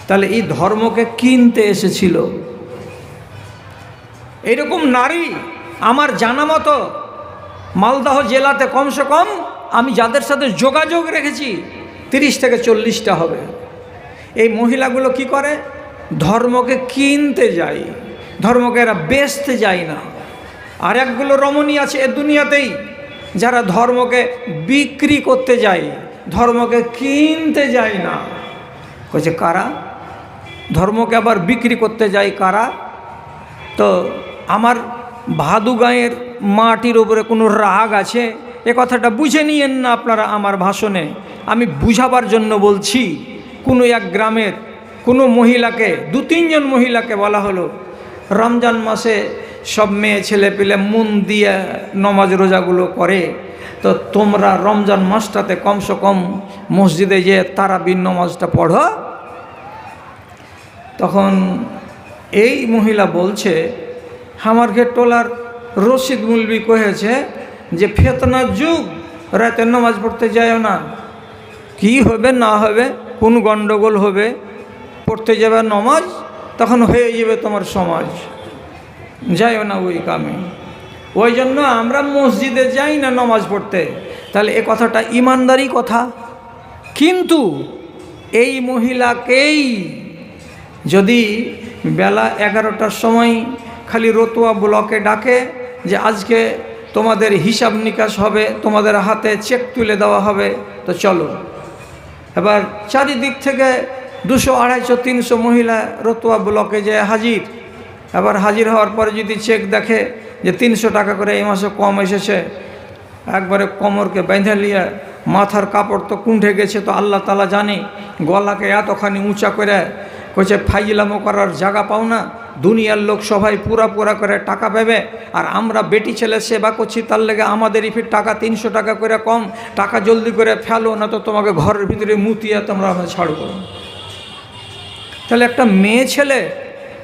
তাহলে এই ধর্মকে কিনতে এসেছিল। এরকম নারী আমার জানা মতো মালদহ জেলাতে কমসে কম আমি যাদের সাথে যোগাযোগ রেখেছি 30 থেকে 40টা হবে। এই মহিলাগুলো কি করে? ধর্মকে কিনতে যায়, ধর্মকে এরা বেচতে যায় না। আর একগুলো রমণী আছে এ দুনিয়াতেই, যারা ধর্মকে বিক্রি করতে যায়, ধর্মকে কিনতে যায় না। কইছে কারা? ধর্মকে আবার বিক্রি করতে যায় কারা? তো আমার ভাদু গাঁয়ের মাটির উপরে কোনো রাগ আছে, এ কথাটা বুঝে নিয়েন না আপনারা আমার ভাষণে। আমি বুঝাবার জন্য বলছি। কোনো এক গ্রামের কোনো মহিলাকে, 2-3 জন মহিলাকে বলা হলো, রমজান মাসে সব মেয়ে ছেলে পেলে মন দিয়ে নমাজ রোজাগুলো করে, তো তোমরা রমজান মাসটাতে কমসে কম মসজিদে যে তারাবির নমাজটা পড়ো। তখন এই মহিলা বলছে, আমার টোলার রশিদ মুলবি কহেছে যে ফেতনার যুগ, রাতের নামাজ পড়তে যায় না, কি হবে না হবে, কোন গণ্ডগোল হবে, পড়তে যাবে নামাজ, তখন হয়ে যাবে তোমার সমাজ, যাইও না ওই কামে। ওই জন্য আমরা মসজিদে যাই না নামাজ পড়তে। তাহলে এ কথাটা ইমানদারি কথা। কিন্তু এই মহিলাকেই যদি বেলা 11টার সময় খালি রতুয়া ব্লকে ডাকে যে আজকে তোমাদের হিসাব নিকাশ হবে, তোমাদের হাতে চেক তুলে দেওয়া হবে, তো চলো। এবার চারিদিক থেকে 200, 250, 300 মহিলা রতুয়া ব্লকে যে হাজির। এবার হাজির হওয়ার পরে যদি চেক দেখে যে 300 টাকা করে এই মাসে কম এসেছে, একবারে কোমরকে বেঁধে নিয়ে মাথার কাপড় তো কুঁঠে গেছে, তো আল্লাহ তাআলা জানে, গলাকে এতখানি উঁচা করে কইছে ফাইজলামো করার জায়গা পাও না, দুনিয়ার লোক সবাই পুরা পুরা করে টাকা পাবে, আর আমরা বেটি ছেলে সেবা করছি, তার লেগে আমাদেরই ফির টাকা 300 টাকা করে কম, টাকা জলদি করে ফেলো, না তো তোমাকে ঘরের ভিতরে মুতিয়া তোমরা আমরা ছাড়বো। তাহলে একটা মেয়ে ছেলে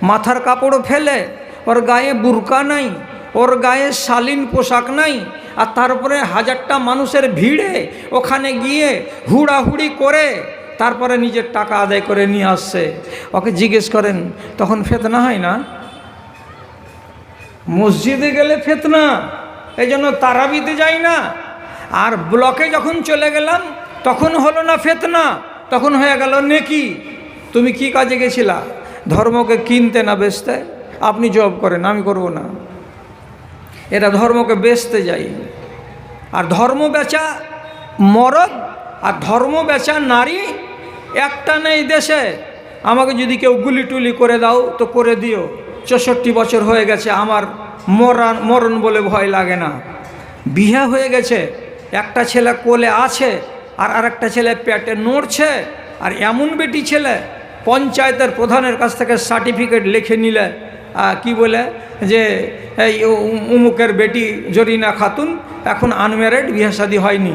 মাথার কাপড়ও ফেলে, ওর গায়ে বুরকা নাই, ওর গায়ে শালীন পোশাক নাই, আর তারপরে 1000টা মানুষের ভিড়ে ওখানে গিয়ে হুড়াহুড়ি করে তারপরে নিজের টাকা আদায় করে নিয়ে আসছে। ওকে জিজ্ঞেস করেন, তখন ফেতনা হয় না? মসজিদে গেলে ফেতনা, এই জন্য তারাবিতে যাই না। আর ব্লকে যখন চলে গেলাম তখন হলো না ফেতনা, তখন হয়ে গেল নেকি। তুমি কি কাজে গেছিলা? ধর্মকে কিনতে না বেচতে? আপনি জব করেন, আমি করব না। এরা ধর্মকে বেচতে যাই। আর ধর্ম বেচা মরদ আর ধর্ম বেচা নারী একটা নেই দেশে। আমাকে যদি কেউ গুলি টুলি করে দাও তো করে দিও, 64 বছর হয়ে গেছে, আমার মরণ বলে ভয় লাগে না। বিয়ে হয়ে গেছে, একটা ছেলে কোলে আছে আর আরেকটা ছেলে পেটে নড়ছে, আর এমন বেটি ছেলে পঞ্চায়েতের প্রধানের কাছ থেকে সার্টিফিকেট লিখে নিলে কি বলে যে এই উমুকের বেটি জরিনা খাতুন এখন আনম্যারিড, বিয়ে শাদী হয়নি।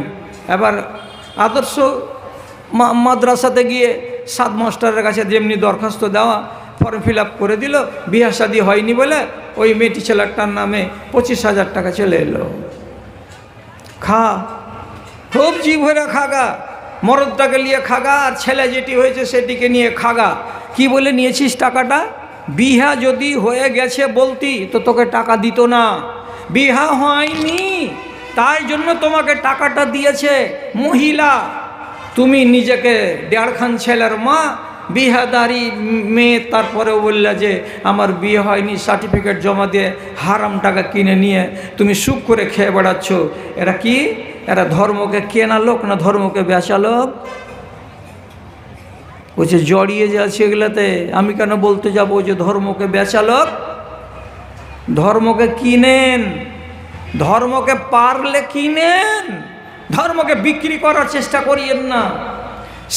এবার আদর্শ মাদ্রাসাতে গিয়ে সাদ মাস্টারের কাছে যেমনি দরখাস্ত দেওয়া, ফর্ম ফিল আপ করে দিল, বিয়ে শাদী হয়নি বলে ওই মেয়েটি ছেলেটার নামে 25,000 টাকা চলে এলো। খা, খুব জি ভরে খাগা, মরদটাকে নিয়ে খাগা, আর ছেলে যেটি হয়েছে সেটিকে নিয়ে খাগা। কি বলে নিয়েছিস টাকাটা? বিহা যদি হয়ে গেছে বলতি তো তোকে টাকা দিত না। বিহা হয়নি তাই জন্য তোমাকে টাকাটা দিয়েছে মহিলা। তুমি নিজেকে 1.5 খান ছেলের মা, বিহাদারি মেয়ে, তারপরেও বললে যে আমার বিয়ে হয়নি, সার্টিফিকেট জমা দিয়ে হারাম টাকা কিনে নিয়ে তুমি সুখ করে খেয়ে বেড়াচ্ছ। এরা কি? এরা ধর্মকে কেনা লোক না ধর্মকে বেচা লোক? বলছে জড়িয়ে যাচ্ছে এগুলাতে। আমি কেন বলতে যাবো যে ধর্মকে বেচা লোক? ধর্মকে কিনেন, ধর্মকে পারলে কিনেন, ধর্মকে বিক্রি করার চেষ্টা করিয়েন না।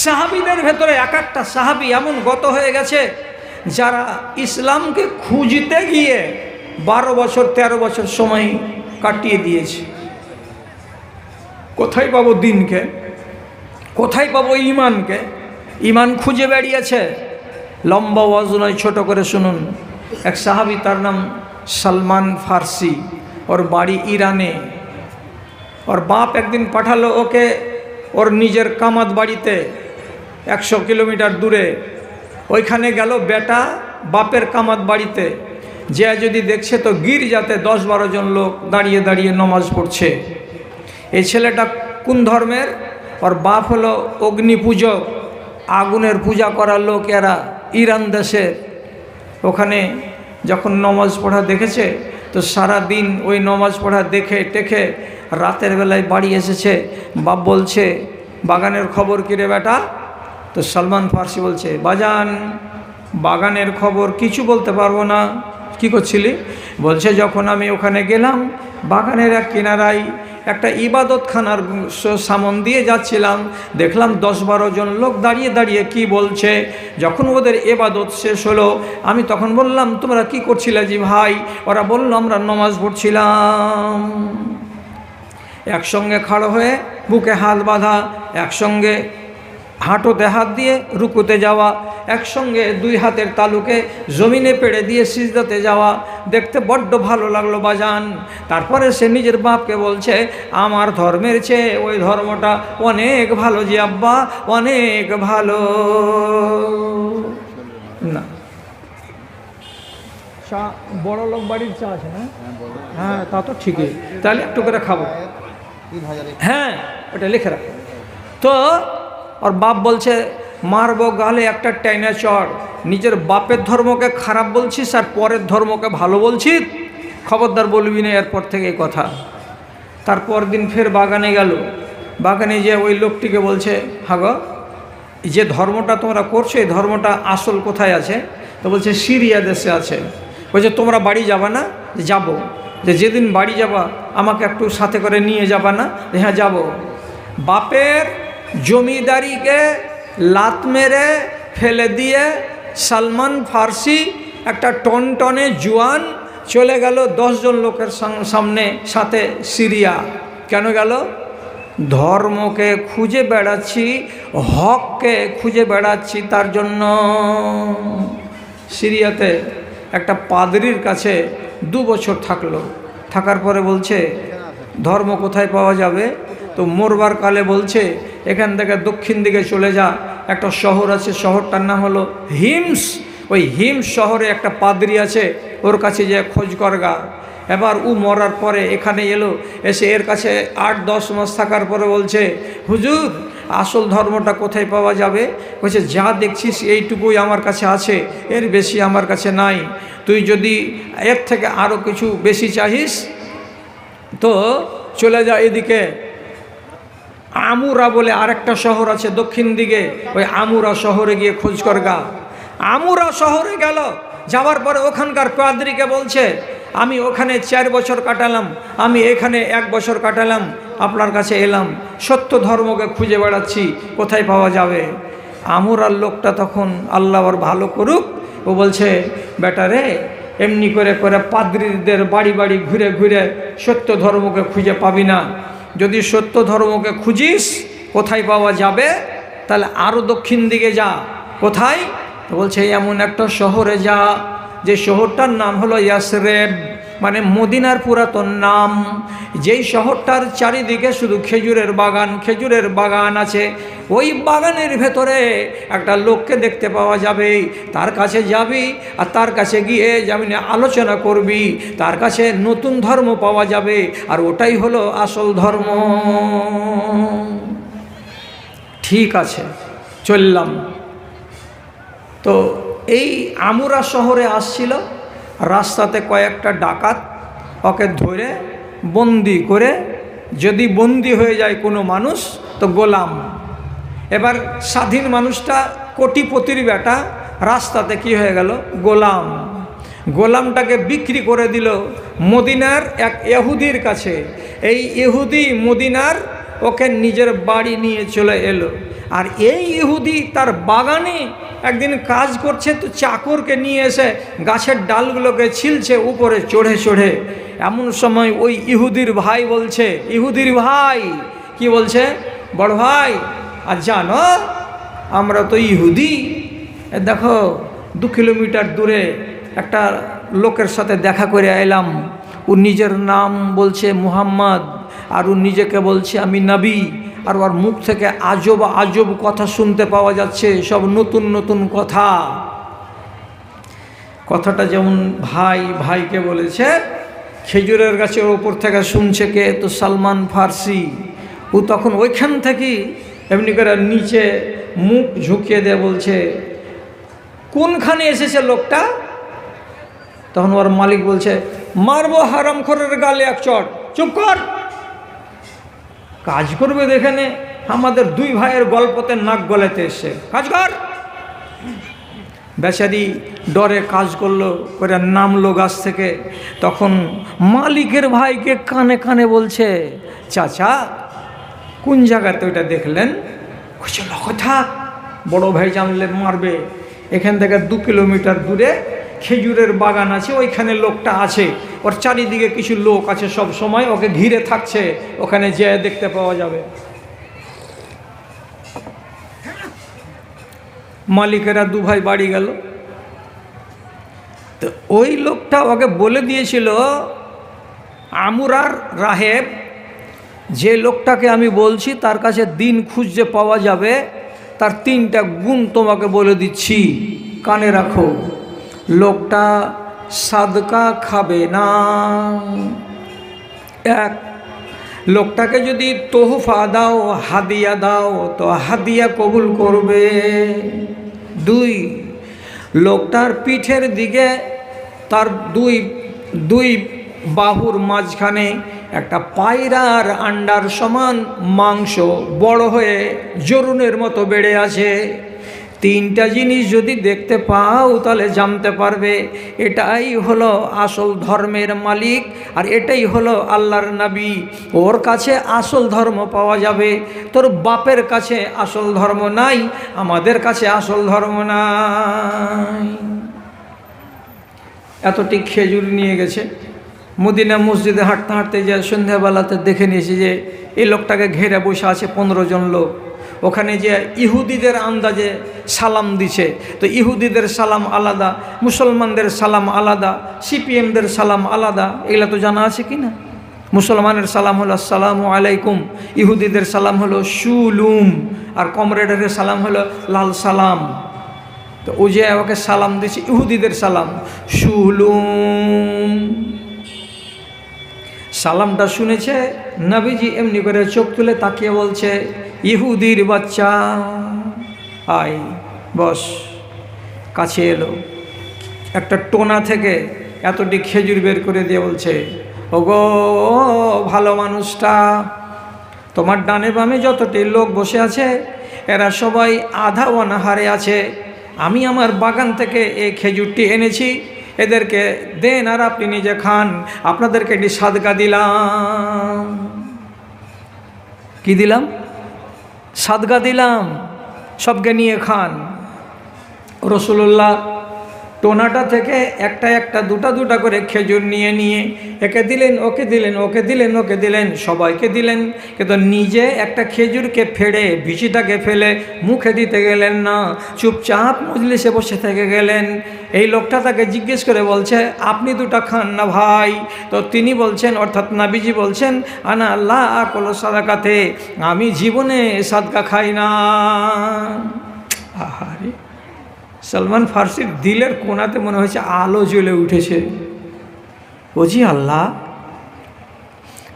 সাহাবীদের ভেতরে এক একটা সাহাবী এমন গত হয়ে গেছে যারা ইসলামকে খুঁজতে গিয়ে 12 বছর 13 বছর সময় কাটিয়ে দিয়েছে। কোথায় পাবো দিনকে, কোথায় পাবো ইমানকে? ইমান খুঁজে বেরিয়েছে। লম্বা ওয়াজ নয়, ছোট করে শুনুন। এক সাহাবী, তার নাম সালমান ফার্সি, ওর বাড়ি ইরানে। ওর বাপ একদিন পাঠালো ওকে ওর নিজের কামাত বাড়িতে 100 কিলোমিটার দূরে। ওইখানে গেল বেটা বাপের কামাত বাড়িতে, যে যদি দেখছে তো গির্জাতে 10-12 জন লোক দাঁড়িয়ে দাঁড়িয়ে নমাজ পড়ছে। এই ছেলেটা কোন ধর্মের? ওর বাপ হলো অগ্নি পূজক, আগুনের পূজা করার লোক এরা, ইরান দেশের। ওখানে যখন নমাজ পড়া দেখেছে তো সারা দিন ওই নমাজ পড়া দেখে টেখে রাতের বেলায় বাড়ি এসেছে। বাপ বলছে বাগানের খবর কী রে বেটা? তো সালমান ফার্সি বলছে, বাজান বাগানের খবর কিছু বলতে পারবো না। কি করছিলি? বলছে যখন আমি ওখানে গেলাম বাগানের এক কিনারায় একটা ইবাদতখানার সামন দিয়ে যাচ্ছিলাম, দেখলাম 10-12 জন লোক দাঁড়িয়ে দাঁড়িয়ে কি বলছে। যখন ওদের ইবাদত শেষ হলো আমি তখন বললাম তোমরা কি করছিলে জি ভাই? ওরা বলল আমরা নমাজ পড়ছিলাম। একসঙ্গে খাড়ো হয়ে বুকে হাত বাঁধা, একসঙ্গে হাঁটুতে হাত দিয়ে রুকুতে যাওয়া, একসঙ্গে দুই হাতের তালুকে জমিনে পেড়ে দিয়ে সিজদাতে যাওয়া দেখতে বড্ড ভালো লাগলো বাজান। তারপরে সে নিজের বাপকে বলছে, আমার ধর্মের চেয়ে ওই ধর্মটা অনেক ভালো জি আব্বা, অনেক ভালো। না চা বড় লোক বাড়ির চা আছে না? হ্যাঁ তা তো ঠিকই, তাহলে একটু করে খাবো। হ্যাঁ ওটা লিখে রাখো। তো ওর বাপ বলছে, মারবো গালে একটা টাইনা চড়, নিজের বাপের ধর্মকে খারাপ বলছিস আর পরের ধর্মকে ভালো বলছিস, খবরদার বলবি না এরপর থেকে এই কথা। তারপর দিন ফের বাগানে গেল, বাগানে যে ওই লোকটিকে বলছে, হাগো যে ধর্মটা তোমরা করছো এই ধর্মটা আসল কোথায় আছে? তো বলছে সিরিয়া দেশে আছে। বলছে তোমরা বাড়ি যাবা না? যাব। যে যেদিন বাড়ি যাবা আমাকে একটু সাথে করে নিয়ে যাবা না? হ্যাঁ যাব। বাপের জমিদারিকে লাত মেরে ফেলে দিয়ে সালমান ফার্সি একটা টনটনে জোয়ান চলে গেল 10 জন লোকের সামনে সাথে সিরিয়া। কেন গেল? ধর্মকে খুঁজে বেড়াচ্ছি, হককে খুঁজে বেড়াচ্ছি, তার জন্য। সিরিয়াতে একটা পাদ্রির কাছে 2 বছর থাকলো। থাকার পরে বলছে ধর্ম কোথায় পাওয়া যাবে? তো মরবার কালে বলছে এখান থেকে দক্ষিণ দিকে চলে যা, একটা শহর আছে, শহরটার নাম হলো হিমস। ওই হিমস শহরে একটা পাদ্রি আছে, ওর কাছে যে খোঁজ করগা। এবার ও মরার পরে এখানে এলো, এসে এর কাছে 8-10 মাস থাকার পরে বলছে, হুজুর আসল ধর্মটা কোথায় পাওয়া যাবে? বলছে যা দেখছিস এইটুকুই আমার কাছে আছে, এর বেশি আমার কাছে নাই। তুই যদি এর থেকে আরও কিছু বেশি চাহিস তো চলে যা এদিকে আমুরা বলে আরেকটা শহর আছে দক্ষিণ দিকে, ওই আমুরা শহরে গিয়ে খোঁজ করগা। আমুরা শহরে গেল, যাওয়ার পরে ওখানকার পাদ্রীকে বলছে, আমি ওখানে 4 বছর কাটালাম, আমি এখানে 1 বছর কাটালাম, আপনার কাছে এলাম, সত্য ধর্মকে খুঁজে বেড়াচ্ছি, কোথায় পাওয়া যাবে? আমুরার লোকটা তখন আল্লাহ ওর ভালো করুক, ও বলছে বেটা রে, এমনি করে করে পাদ্রীদের বাড়ি বাড়ি ঘুরে ঘুরে সত্য ধর্মকে খুঁজে পাবি না। যদি সত্য ধর্মকে খুঁজিস কোথায় পাওয়া যাবে, তাহলে আরও দক্ষিণ দিকে যা। কোথায়? তো বলছে এমন একটা শহরে যা, যে শহরটার নাম হলো ইয়াসরেব, মানে মদিনার পুরাতন নাম। যেই শহরটার চারিদিকে শুধু খেজুরের বাগান, খেজুরের বাগান আছে। ওই বাগানের ভেতরে একটা লোককে দেখতে পাওয়া যাবে, তার কাছে যাবি আর তার কাছে গিয়ে যাবি না, আলোচনা করবি, তার কাছে নতুন ধর্ম পাওয়া যাবে, আর ওটাই হলো আসল ধর্ম। ঠিক আছে চললাম। তো এই আমুরা শহরে আসছিল, রাস্তাতে কয়েকটা ডাকাত ওকে ধরে বন্দি করে, যদি বন্দি হয়ে যায় কোনো মানুষ তো গোলাম। এবার স্বাধীন মানুষটা কোটিপতির বেটা রাস্তাতে কি হয়ে গেল? গোলাম। গোলামটাকে বিক্রি করে দিল মদিনার এক ইহুদির কাছে। এই ইহুদি মদিনার ওকে নিজের বাড়ি নিয়ে চলে এলো। আর এই ইহুদি তার বাগানে একদিন কাজ করছে, তো চাকরকে নিয়ে এসে গাছের ডালগুলোকে ছিলছে উপরে চড়ে চড়ে। এমন সময় ওই ইহুদির ভাই বলছে, ইহুদির ভাই কি বলছে, বড় ভাই আর জানো আমরা তো ইহুদি, দেখো 2 কিলোমিটার দূরে একটা লোকের সাথে দেখা করে এলাম, ও নিজের নাম বলছে মুহাম্মদ, আর ও নিজেকে বলছে আমি নবী, আর ওর মুখ থেকে আজব আজব কথা শুনতে পাওয়া যাচ্ছে, সব নতুন নতুন কথা। কথাটা যেমন ভাই ভাইকে বলেছে, খেজুরের গাছের ওপর থেকে শুনছে কে? তো সালমান ফার্সি। ও তখন ওইখান থেকে এমনি করে নিচে মুখ ঝুঁকিয়ে দিয়ে বলছে, কোনখানে এসেছে লোকটা? তখন ওর মালিক বলছে, মারবো হারামখোরের গালে এক চট। চুপ কর, কাজ করবে দেখেনে, আমাদের 2 ভাইয়ের গল্পতে নাক গলাতে এসে কাজ কর। বেচারি ডরে কাজ করলো, করে নামলো গাছ থেকে। তখন মালিকের ভাইকে কানে কানে বলছে, চাচা কোন জায়গাতে ওইটা দেখলেন? বলছে লক্ষ্য থাক, বড় ভাই জানলে মারবে। এখান থেকে 2 কিলোমিটার দূরে খেজুরের বাগান আছে, ওইখানে লোকটা আছে, ওর চারিদিকে কিছু লোক আছে, সব সময় ওকে ঘিরে থাকছে, ওখানে যেয়ে দেখতে পাওয়া যাবে। মালিকেরা দু ভাই বাড়ি গেল। তো ওই লোকটা ওকে বলে দিয়েছিল, আমুরার রাহেব, যে লোকটাকে আমি বলছি তার কাছে দিন খুঁজতে পাওয়া যাবে, তার 3টা গুণ তোমাকে বলে দিচ্ছি, কানে রাখো। লোকটা সাদকা খাবে না। 1, লোকটাকে যদি তোহফা দাও, হাদিয়া দাও, তো হাদিয়া কবুল করবে। 2, লোকটার পিঠের দিকে তার দুই বাহুর মাঝখানে একটা পায়রার আন্ডার সমান মাংস বড় হয়ে জরুনের মতো বেড়ে আছে। 3টা জিনিস যদি দেখতে পাও তাহলে জানতে পারবে এটাই হলো আসল ধর্মের মালিক, আর এটাই হলো আল্লাহর নবী। ওর কাছে আসল ধর্ম পাওয়া যাবে। তোর বাপের কাছে আসল ধর্ম নাই, আমাদের কাছে আসল ধর্ম নাই। এতটি খেজুর নিয়ে গেছে। মদিনা মসজিদে হাঁটতে হাঁটতে যে সন্ধ্যাবেলাতে দেখে নিয়েছি যে এই লোকটাকে ঘেরে বসে আছে 15 জন লোক। ওখানে যে ইহুদিদের আন্দাজে সালাম দিছে, তো ইহুদিদের সালাম আলাদা, মুসলমানদের সালাম আলাদা, সিপিএমদের সালাম আলাদা। এগুলো তো জানা আছে কি না? মুসলমানের সালাম হলো আসসালামু আলাইকুম, ইহুদিদের সালাম হলো শুলুম, আর কমরেডের সালাম হলো লাল সালাম। তো ও যে ওকে সালাম দিছে ইহুদিদের সালাম শুলুম। সালামটা শুনেছে, নবীজি এমনি করে চোখ তুলে তাকিয়ে বলছে, ইহুদির বাচ্চা আয় বস। কাছে এলো, একটা টোনা থেকে এতটি খেজুর বের করে দিয়ে বলছে, ওগো ভালো মানুষটা, তোমার ডানে বামে যতটি লোক বসে আছে এরা সবাই আধা অনাহারে আছে। আমি আমার বাগান থেকে এই খেজুরটি এনেছি, এদেরকে দেন আর আপনি নিজে খান। আপনাদেরকে এটি সাদকা দিলাম। কি দিলাম? সাদকা দিলাম, সবকে নিয়ে খান। রাসূলুল্লাহ টোনাটা থেকে একটা দুটা করে খেজুর নিয়ে একে দিলেন, ওকে দিলেন, ওকে দিলেন, ওকে দিলেন, সবাইকে দিলেন। কিন্তু নিজে একটা খেজুরকে ফেড়ে বিচিটাকে ফেলে মুখে দিতে গেলেন না, চুপচাপ মজলিসে বসে থেকে গেলেন। এই লোকটা তাকে জিজ্ঞেস করে বলছে, আপনি 2টা খান না ভাই? তো তিনি বলছেন, অর্থাৎ নবীজি বলছেন, আনা আল্লাহ আকল সাদাকাতে, আমি জীবনে সাদকা খাই না। আহারে, সলমান ফার্সির দিলের কোণাতে মনে হয়েছে আলো জ্বলে উঠেছে। বুঝি আল্লাহ,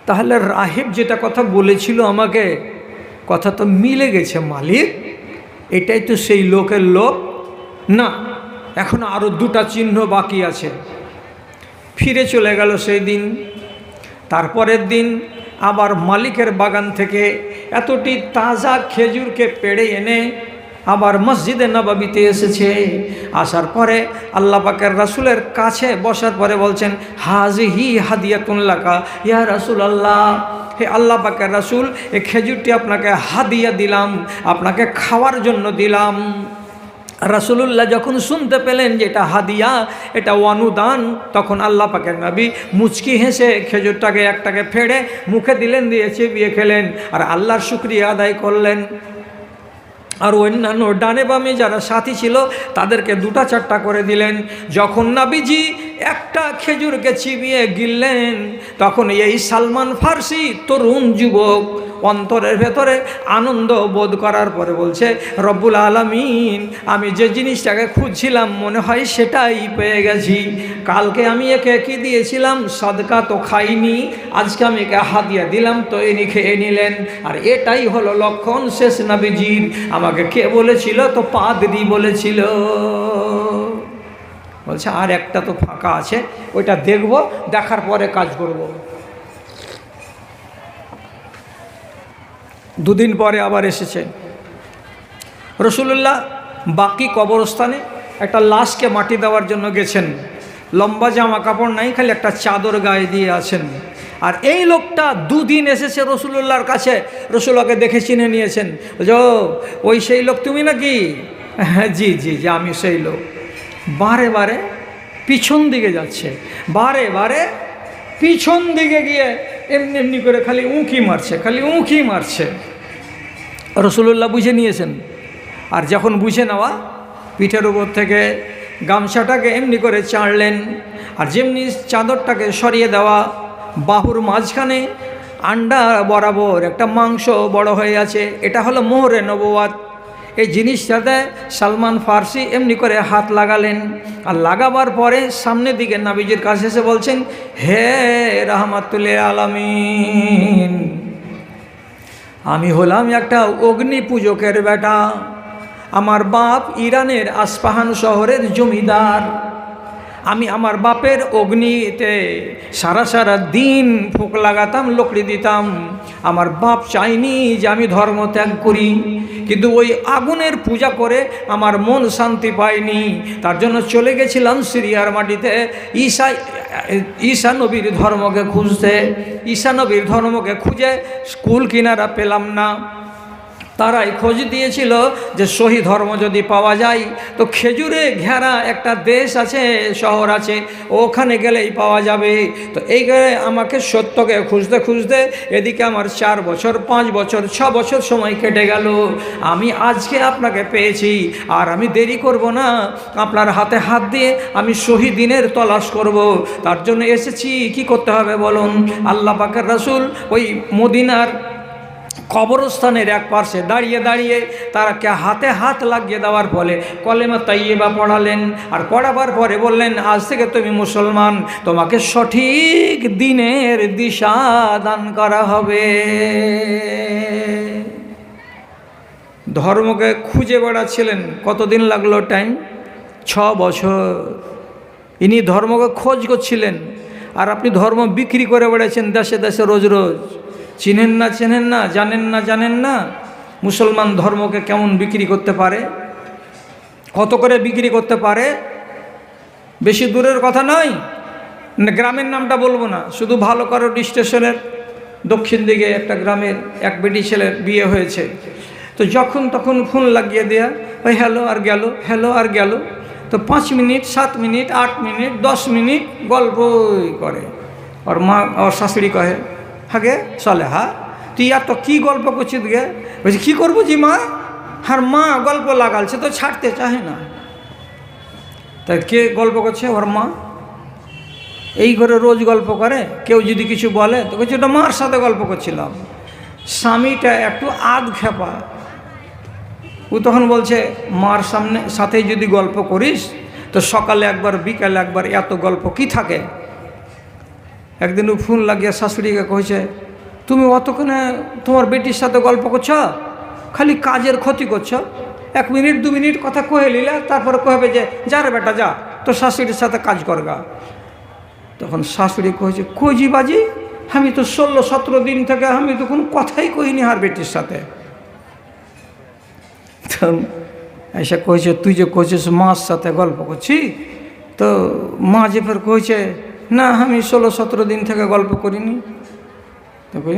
তাহলে রাহিব যেটা কথা বলেছিল আমাকে, কথা তো মিলে গেছে মালিক। এটাই তো সেই লোকের লোক না? এখন আরও 2টা চিহ্ন বাকি আছে। ফিরে চলে গেল সেই দিন। তারপরের দিন আবার মালিকের বাগান থেকে এতটি তাজা খেজুরকে পেড়ে এনে আবার মসজিদে নববীতে এসেছে। আসার পরে আল্লাহ পাকের রাসূলের কাছে বসার পরে বলছেন, হাজিহি হাদিয়াতুন লাকা ইয়া রাসূলুল্লাহ, হে আল্লাহ পাকের রাসূল, এই খেজুরটি আপনাকে হাদিয়া দিলাম, আপনাকে খাওয়ার জন্য দিলাম। রাসূলুল্লাহ যখন শুনতে পেলেন যে এটা হাদিয়া, এটা অনুদান, তখন আল্লাহ পাকের নবী মুচকি হেসে খেজুরটাকে একটাকে ফেড়ে মুখে দিলেন, দিয়ে চিবিয়ে খেলেন আর আল্লাহর শুকরিয়া আদায় করলেন। আর অন্যান্য ডানে বামে যারা সাথী ছিল তাদেরকে 2টা-4টা করে দিলেন। যখন নবীজি একটা খেজুরকে চিবিয়ে গিললেন, তখন এই সালমান ফার্সি তরুণ যুবক অন্তরের ভেতরে আনন্দ বোধ করার পরে বলছে, রব্বুল আলামিন, আমি যে জিনিসটাকে খুঁজছিলাম মনে হয় সেটাই পেয়ে গেছি। কালকে আমি একে কি দিয়েছিলাম, সাদকা, তো খাইনি। আজকে আমি একে হাদিয়া দিলাম, তো ইনি খেয়ে নিলেন। আর এটাই হলো লক্ষণ শেষ নবীজির। আমাকে কে বলেছিল? তো পাদ্রী বলেছিল। বলছে আর একটা তো ফাঁকা আছে, ওইটা দেখব, দেখার পরে কাজ করব। 2 দিন পরে আবার এসেছে। রাসূলুল্লাহ বাকি কবরস্থানে একটা লাশকে মাটি দেওয়ার জন্য গেছেন। লম্বা জামা কাপড় নাই, খালি একটা চাদর গায়ে দিয়ে আছেন। আর এই লোকটা 2 দিন এসেছে রাসূলুল্লাহর কাছে। রাসূলকে দেখে চিনে নিয়েছেন। ওই সেই লোক তুমি নাকি? হ্যাঁ, জি জি জি, আমি সেই লোক। বারে বারে পিছন দিকে যাচ্ছে, বারে বারে পিছন দিকে গিয়ে এমনি এমনি করে খালি উঁকি মারছে, খালি উঁকি মারছে। রাসূলুল্লাহ বুঝে নিয়েছেন। আর যখন বুঝে নেওয়া, পিঠের উপর থেকে গামছাটাকে এমনি করে চাড়লেন, আর যেমনি চাদরটাকে সরিয়ে দেওয়া, বাহুর মাঝখানে আন্ডা বরাবর একটা মাংস বড় হয়ে আছে, এটা হলো মোহরে নবুয়াত। এই জিনিসটাতে সালমান ফার্সি এমনি করে হাত লাগালেন, আর লাগাবার পরে সামনের দিকে নবীজির কাছে এসে বলছেন, হে রাহমাতুল আলামিন, আমি হলাম একটা অগ্নি পূজকের বেটা। আমার বাপ ইরানের আসপাহান শহরের জমিদার। আমি আমার বাপের অগ্নিতে সারা সারা দিন ফুঁক লাগাতাম, লকড়ি দিতাম। আমার বাপ চাইনি যে আমি ধর্ম ত্যাগ করি, কিন্তু ওই আগুনের পূজা করে আমার মন শান্তি পায়নি। তার জন্য চলে গেছিলাম সিরিয়ার মাটিতে ঈসা নবীর ধর্মকে খুঁজতে। ঈসা নবীর ধর্মকে খুঁজে স্কুল কিনারা পেলাম না। তারাই খোঁজ দিয়েছিল যে সহি ধর্ম যদি পাওয়া যায় তো খেজুরে ঘেরা একটা দেশ আছে, শহর আছে, ওখানে গেলেই পাওয়া যাবে। তো এই গেলে আমাকে সত্যকে খুঁজতে খুঁজতে এদিকে আমার 4 বছর 5 বছর 6 বছর সময় কেটে গেল। আমি আজকে আপনাকে পেয়েছি, আর আমি দেরি করব না, আপনার হাতে হাত দিয়ে আমি সহি দিনের তলাশ করব। তার জন্য এসেছি। কি করতে হবে বলুন? আল্লাহ পাকের রাসূল ওই মদিনার কবরস্থানের এক পাশে দাঁড়িয়ে দাঁড়িয়ে তারাকে হাতে হাত লাগিয়ে দেওয়ার ফলে কলেমা তাইয়্যিবা পড়ালেন, আর পড়াবার পরে বললেন, আজ থেকে তুমি মুসলমান, তোমাকে সঠিক দিনের দিশা দান করা হবে। ধর্মকে খুঁজে বেড়াচ্ছিলেন, কতদিন লাগলো টাইম? 6 বছর। ইনি ধর্মকে খোঁজ করছিলেন, আর আপনি ধর্ম বিক্রি করে বেড়াচ্ছেন দেশে দেশে রোজ রোজ। চিনেন না, চেনেন না, জানেন না, জানেন না মুসলমান ধর্মকে কেমন বিক্রি করতে পারে, কত করে বিক্রি করতে পারে। বেশি দূরের কথা নয়, গ্রামের নামটা বলবো না, শুধু ভালো কারো স্টেশনের দক্ষিণ দিকে একটা গ্রামের এক বেটি ছেলের বিয়ে হয়েছে। তো যখন তখন ফোন লাগিয়ে দেয়া, ওই হ্যালো আর গেল, হ্যালো আর গেল। তো 5 মিনিট 7 মিনিট 8 মিনিট 10 মিনিট গল্পই করে। ওর মা, ওর শাশুড়ি কহে, হাগে চলে, হা তুই আর তো কী গল্প করছিস গে? বলছি কী করবো জি মা, আর মা গল্প লাগালছে তো ছাড়তে চাহে না। তাই কে গল্প করছে? ওর মা। এই ঘরে রোজ গল্প করে, কেউ যদি কিছু বলে তো বলছে ওটা মার সাথে গল্প করছিলাম। স্বামীটা একটু আধ খেপা, ও তখন বলছে, মার সাথেই যদি গল্প করিস তো সকালে একবার বিকালে একবার, এত গল্প কি থাকে? একদিন ও ফোন লাগিয়ে শাশুড়িকে কইছে, তুমি অতক্ষণে তোমার বেটির সাথে গল্প করছ, খালি কাজের ক্ষতি করছ। 1 মিনিট 2 মিনিট কথা কয়ে নিলে তারপরে কহবে যে যা রে বেটা যা, তোর শাশুড়ির সাথে কাজ করগা। তখন শাশুড়ি কইছে, কইজি বাজি, আমি তো 16-17 দিন থেকে আমি তো কোনো কথাই কইনি আর বেটির সাথে। তখন এসে কইছে, তুই যে কইছিস মার সাথে গল্প করছি, তো মা যে ফের কইছে না আমি 16-17 দিন থেকে গল্প করিনি। তো কই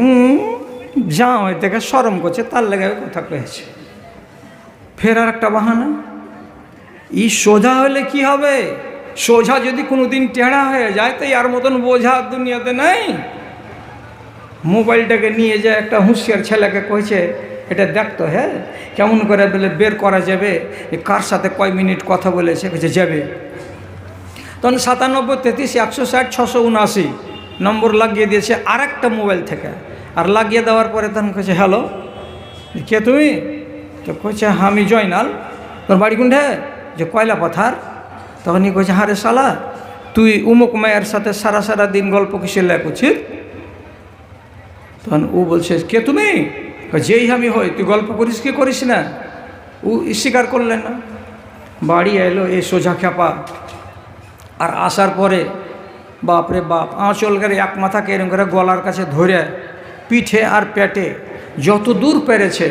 যা, ওই দেখে শরম করছে, তার লেগে কথা কয়েছে। ফের আর একটা বাহানা, ই সোজা হলে কি হবে? সোজা যদি কোনো দিন টেढ़া হয়ে যায় তো আর মতন বোঝা দুনিয়াতে নাই। মোবাইলটাকে নিয়ে যায় একটা হুঁশিয়ার ছেলেকে কইছে, এটা দেখতো, হ্যাঁ কেমন করে বলে বের করা যাবে কার সাথে কয় মিনিট কথা বলেছে। কইছে যাবে। তখন 97 33 160 679 নম্বর লাগিয়ে দিয়েছে আর একটা মোবাইল থেকে। আর লাগিয়ে দেওয়ার পরে তখন কইছে, হ্যালো কে তুমি? তো কইছে, আমি জয়নাল। তোর বাড়ি কোনটা? যে কয়লা পাথার। তখনই কইছে, হারে শালা, তুই উমুক মায়ের সাথে সারা সারা দিন গল্প কিসের লেখছিস? তখন ও বলছে, কে তুমি? যেই আমি হই, তুই গল্প করিস কি করিস না? ও স্বীকার করলেন না। বাড়ি এলো এই সোজা খেপা, আর আসার পরে বাপরে বাপ, আঁচল করে এক মাথাকে এরকম করে গলার কাছে ধরে পিঠে আর পেটে যত দূর পেরেছে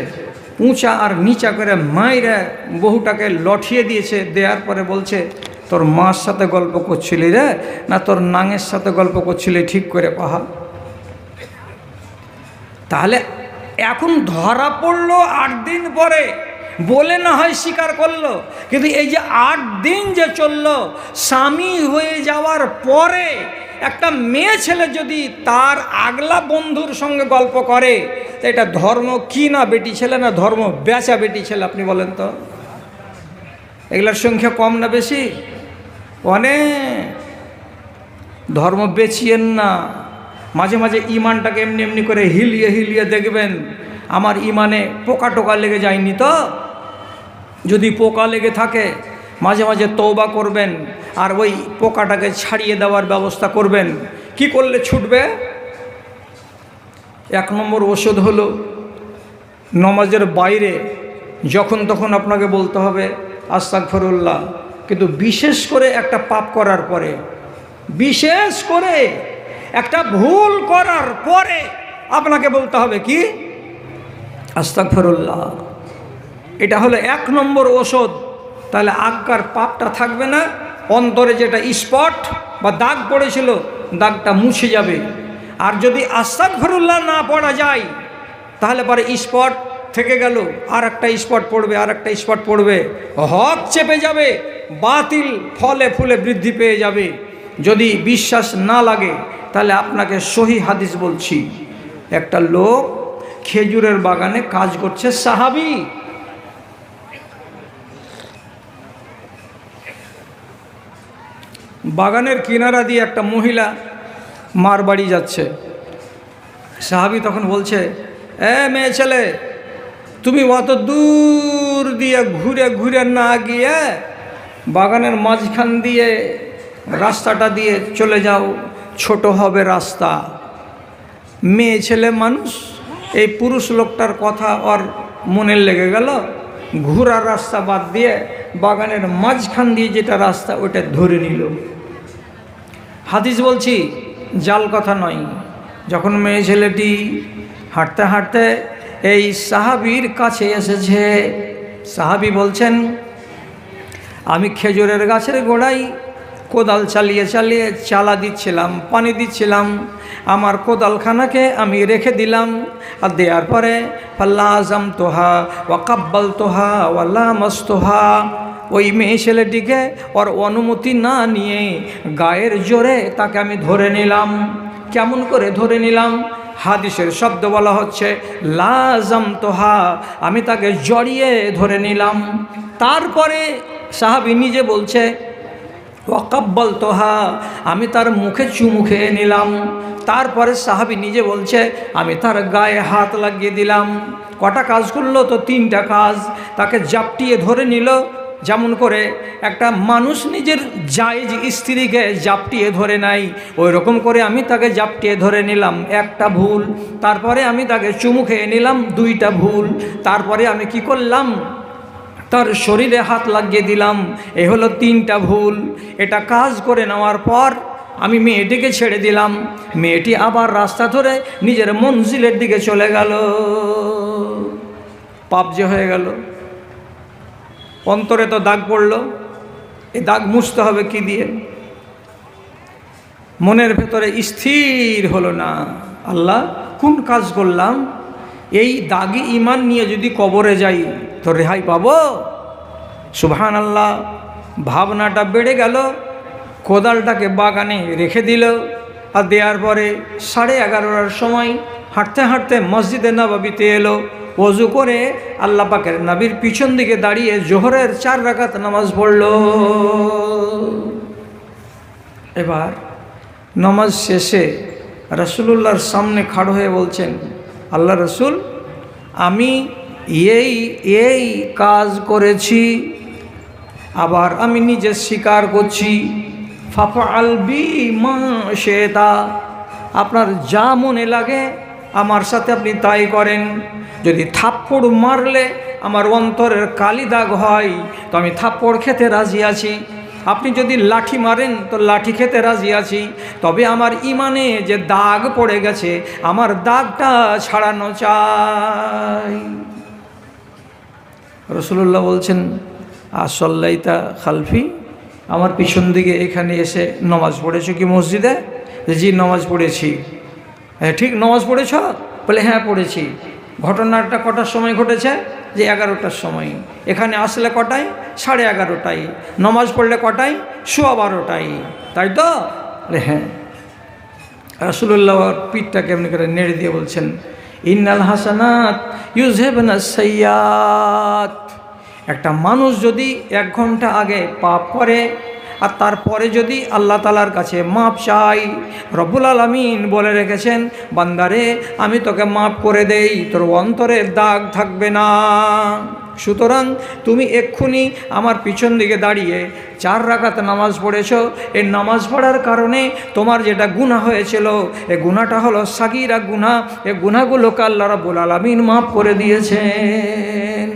উঁচা আর নিচা করে মাইরে বহুটাকে লঠিয়ে দিয়েছে। দেওয়ার পরে বলছে, তোর মার সাথে গল্প করছিলি রে না তোর নাঙের সাথে গল্প করছিলি, ঠিক করে কহা। তাহলে এখন ধরা পড়লো 8 দিন পরে, বলে না হয় স্বীকার করলো, কিন্তু এই যে 8 দিন যে চললো, স্বামী হয়ে যাওয়ার পরে একটা মেয়ে ছেলে যদি তার আগলা বন্ধুর সঙ্গে গল্প করে, তো এটা ধর্ম কি না বেটি ছেলে, না ধর্ম বেচা বেটি ছেলে? আপনি বলেন তো। এগুলার সংখ্যা কম না বেশি? অনেক। ধর্ম বেচিয়েন না। মাঝে মাঝে ইমানটাকে এমনি এমনি করে হিলিয়ে হিলিয়ে দেখবেন আমার ইমানে পোকা টোকা লেগে যায়নি তো। যদি পোকা লেগে থাকে মাঝে মাঝে তওবা করবেন আর ওই পোকাটাকে ছাড়িয়ে দেওয়ার ব্যবস্থা করবেন। কি করলে ছুটবে? 1 নম্বর ওষুধ হলো নমাজের বাইরে যখন তখন আপনাকে বলতে হবে আস্তাগফিরুল্লাহ। কিন্তু বিশেষ করে একটা পাপ করার পরে, বিশেষ করে একটা ভুল করার পরে আপনাকে বলতে হবে কি? আস্তাগফিরুল্লাহ। এটা হলো 1 নম্বর ওষুধ। তাহলে আগকার পাপটা থাকবে না, অন্তরে যেটা স্পট বা দাগ পড়েছিল দাগটা মুছে যাবে। আর যদি আস্তাগফিরুল্লাহ না পড়া যায় তাহলে পরে স্পট থেকে গেল, আর একটা স্পট পড়বে, আর একটা স্পট পড়বে, হক চেপে যাবে, বাতিল ফলে ফুলে বৃদ্ধি পেয়ে যাবে। যদি বিশ্বাস না লাগে তাহলে আপনাকে সহি হাদিস বলছি। একটা লোক খেজুরের বাগানে কাজ করছে, সাহাবী। বাগানের কিনারা দিয়ে একটা মহিলা মার বাড়ি যাচ্ছে। সাহাবী তখন বলছে, মেয়ে ছেলে, তুমি অত দূর দিয়ে ঘুরে ঘুরে না গিয়ে বাগানের মাঝখান দিয়ে রাস্তাটা দিয়ে চলে যাও, ছোট হবে রাস্তা। মেয়ে ছেলে মানুষ, এই পুরুষ লোকটার কথা ওর মনে লেগে গেল, ঘোরার রাস্তা বাদ দিয়ে বাগানের মাঝখান দিয়ে যেটা রাস্তা ওটা ধরে নিল। হাদিস বলছি, জাল কথা নয়। যখন মেয়ে ছেলেটি হাঁটতে হাঁটতে এই সাহাবীর কাছে এসেছে, সাহাবী বলছেন, আমি খেজুরের গাছের গোড়ায় কোদাল চালিয়ে চালিয়ে চালা দিচ্ছিলাম, পানি দিচ্ছিলাম। আমার কোদালখানাকে আমি রেখে দিলাম, আর দেওয়ার পরে ফাল্লাজাম তোহা ওয়া কাব্বাল তোহা ওয়াল্লা মস্তোহা। ওই মেয়ে ছেলেটিকে ওর অনুমতি না নিয়ে গায়ের জোরে তাকে আমি ধরে নিলাম। কেমন করে ধরে নিলাম? হাদিসের শব্দ বলা হচ্ছে লাজাম তোহা, আমি তাকে জড়িয়ে ধরে নিলাম। তারপরে সাহাবী নিজে বলছে ওয়াকাব্বাল তোহা, আমি তার মুখে চুমু খেয়ে নিলাম। তারপরে সাহাবী নিজে বলছে আমি তার গায়ে হাত লাগিয়ে দিলাম। কটা কাজ করলো? তো 3টা কাজ। তাকে জাপটিয়ে ধরে নিল, যেমন করে একটা মানুষ নিজের জায়েজ স্ত্রীকে জাপটিয়ে ধরে নাই, ওই রকম করে আমি তাকে জাপটিয়ে ধরে নিলাম, 1টা ভুল। তারপরে আমি তাকে চুমু খেয়ে নিলাম, 2টা ভুল। তারপরে আমি কি করলাম? তার শরীরে হাত লাগিয়ে দিলাম, এ হলো 3টা ভুল। এটা কাজ করে নেওয়ার পর আমি মেয়েটিকে ছেড়ে দিলাম। মেয়েটি আবার রাস্তা ধরে নিজের মঞ্জিলের দিকে চলে গেল। পাপ যে হয়ে গেল, অন্তরে তো দাগ পড়ল। এই দাগ মুছতে হবে কি দিয়ে? মনের ভেতরে স্থির হলো না, আল্লাহ কোন কাজ করলাম? এই দাগি ইমান নিয়ে যদি কবরে যাই তো রেহাই পাবো? সুবহানাল্লাহ। ভাবনাটা বেড়ে গেল। কোদালটাকে বাগানে রেখে দিল, আর দেওয়ার পরে 11:30টার সময় হাঁটতে হাঁটতে মসজিদে নববীতে এলো। ওযু করে আল্লাহ পাকের নবীর পিছন দিকে দাঁড়িয়ে জোহরের 4 রাকাত নামাজ পড়ল। এবার নামাজ শেষে রাসূলুল্লাহর সামনে খাড়া হয়ে বলছেন, আল্লাহ রসুল, আমি এই কাজ করেছি, আবার আমি নিজে স্বীকার করছি। ফাফআল বি মা শিতা, আপনার যা মনে লাগে আমার সাথে আপনি তাই করেন। যদি থাপ্পড় মারলে আমার অন্তরের কালি দাগ হয় তো আমি থাপ্পড় খেতে রাজি আছি। আপনি যদি লাঠি মারেন তো লাঠি খেতে রাজি আছি। তবে আমার ইমানে যে দাগ পড়ে গেছে, আমার দাগটা ছাড়ানো চাই। রাসূলুল্লাহ বলছেন, আসল্লাইতা খালফি, আমার পিছন দিকে এখানে এসে নামাজ পড়েছো কি মসজিদে? জি নামাজ পড়েছি। হ্যাঁ ঠিক নামাজ পড়েছ? বলে হ্যাঁ পড়েছি। ঘটনাটা কটার সময় ঘটেছে? যে 11টার সময়। এখানে আসলে কটায়? 11:30টায়। নামাজ পড়লে কটায়? 12:15টায়, তাই তো? বলে হ্যাঁ। রাসূলুল্লাহ পিঠটাকে এমনি করে নেড়ে দিয়ে বলছেন, ইন্নাল হাসানাত ইউযহিবুনাস সাইয়্যাত, একটা মানুষ যদি 1 ঘন্টা আগে পাপ করে আর তারপরে যদি আল্লাহ তাআলার কাছে মাপ চাই, রব্বুল আলামিন বলে রেখেছেন, বান্দারে আমি তোকে মাপ করে দেই, তোর অন্তরে দাগ থাকবে না। সুতরাং তুমি এক্ষুনি আমার পিছন দিকে দাঁড়িয়ে 4 রাকাত নামাজ পড়েছ, এই নামাজ পড়ার কারণে তোমার যেটা গুনাহ হয়েছিল, এই গুনাহটা হলো সাগীরা গুনাহ, এই গুনাহগুলোকে আল্লাহ রাব্বুল আলামিন মাফ করে দিয়েছেন।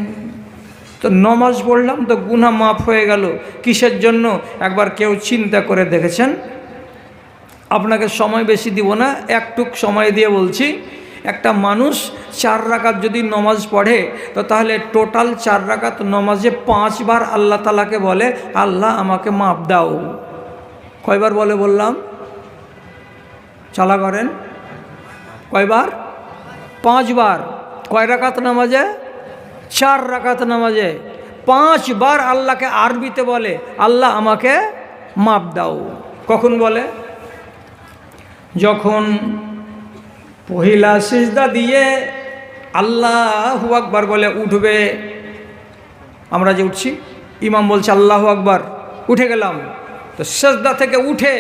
তো নামাজ পড়লাম তো গুনাহ মাফ হয়ে গেল, কিসের জন্য? একবার কেউ চিন্তা করে দেখেছেন? আপনাকে সময় বেশি দিব না, একটুক সময় দিয়ে বলছি। একটা মানুষ 4 রাকাত যদি নামাজ পড়ে, তো তাহলে টোটাল 4 রাকাত নামাজে 5 বার আল্লাহ তাআলাকে বলে, আল্লাহ আমাকে মাপ দাও। কয়বার বলে বললাম? চালা করেন, কয়বার? 5 বার। কয় রাকাত নামাজে? 4 রাকাত নামাজে 5 বার আল্লাহকে আরবিতে বলে, আল্লাহ আমাকে মাপ দাও। কখন বলে? যখন পহিলা সিজদা দিয়ে আল্লাহু আকবার বলে উঠবে। আমরা যে উঠছি, ইমাম বলছে আল্লাহু আকবার, উঠে গেলাম, তো সিজদা থেকে উঠে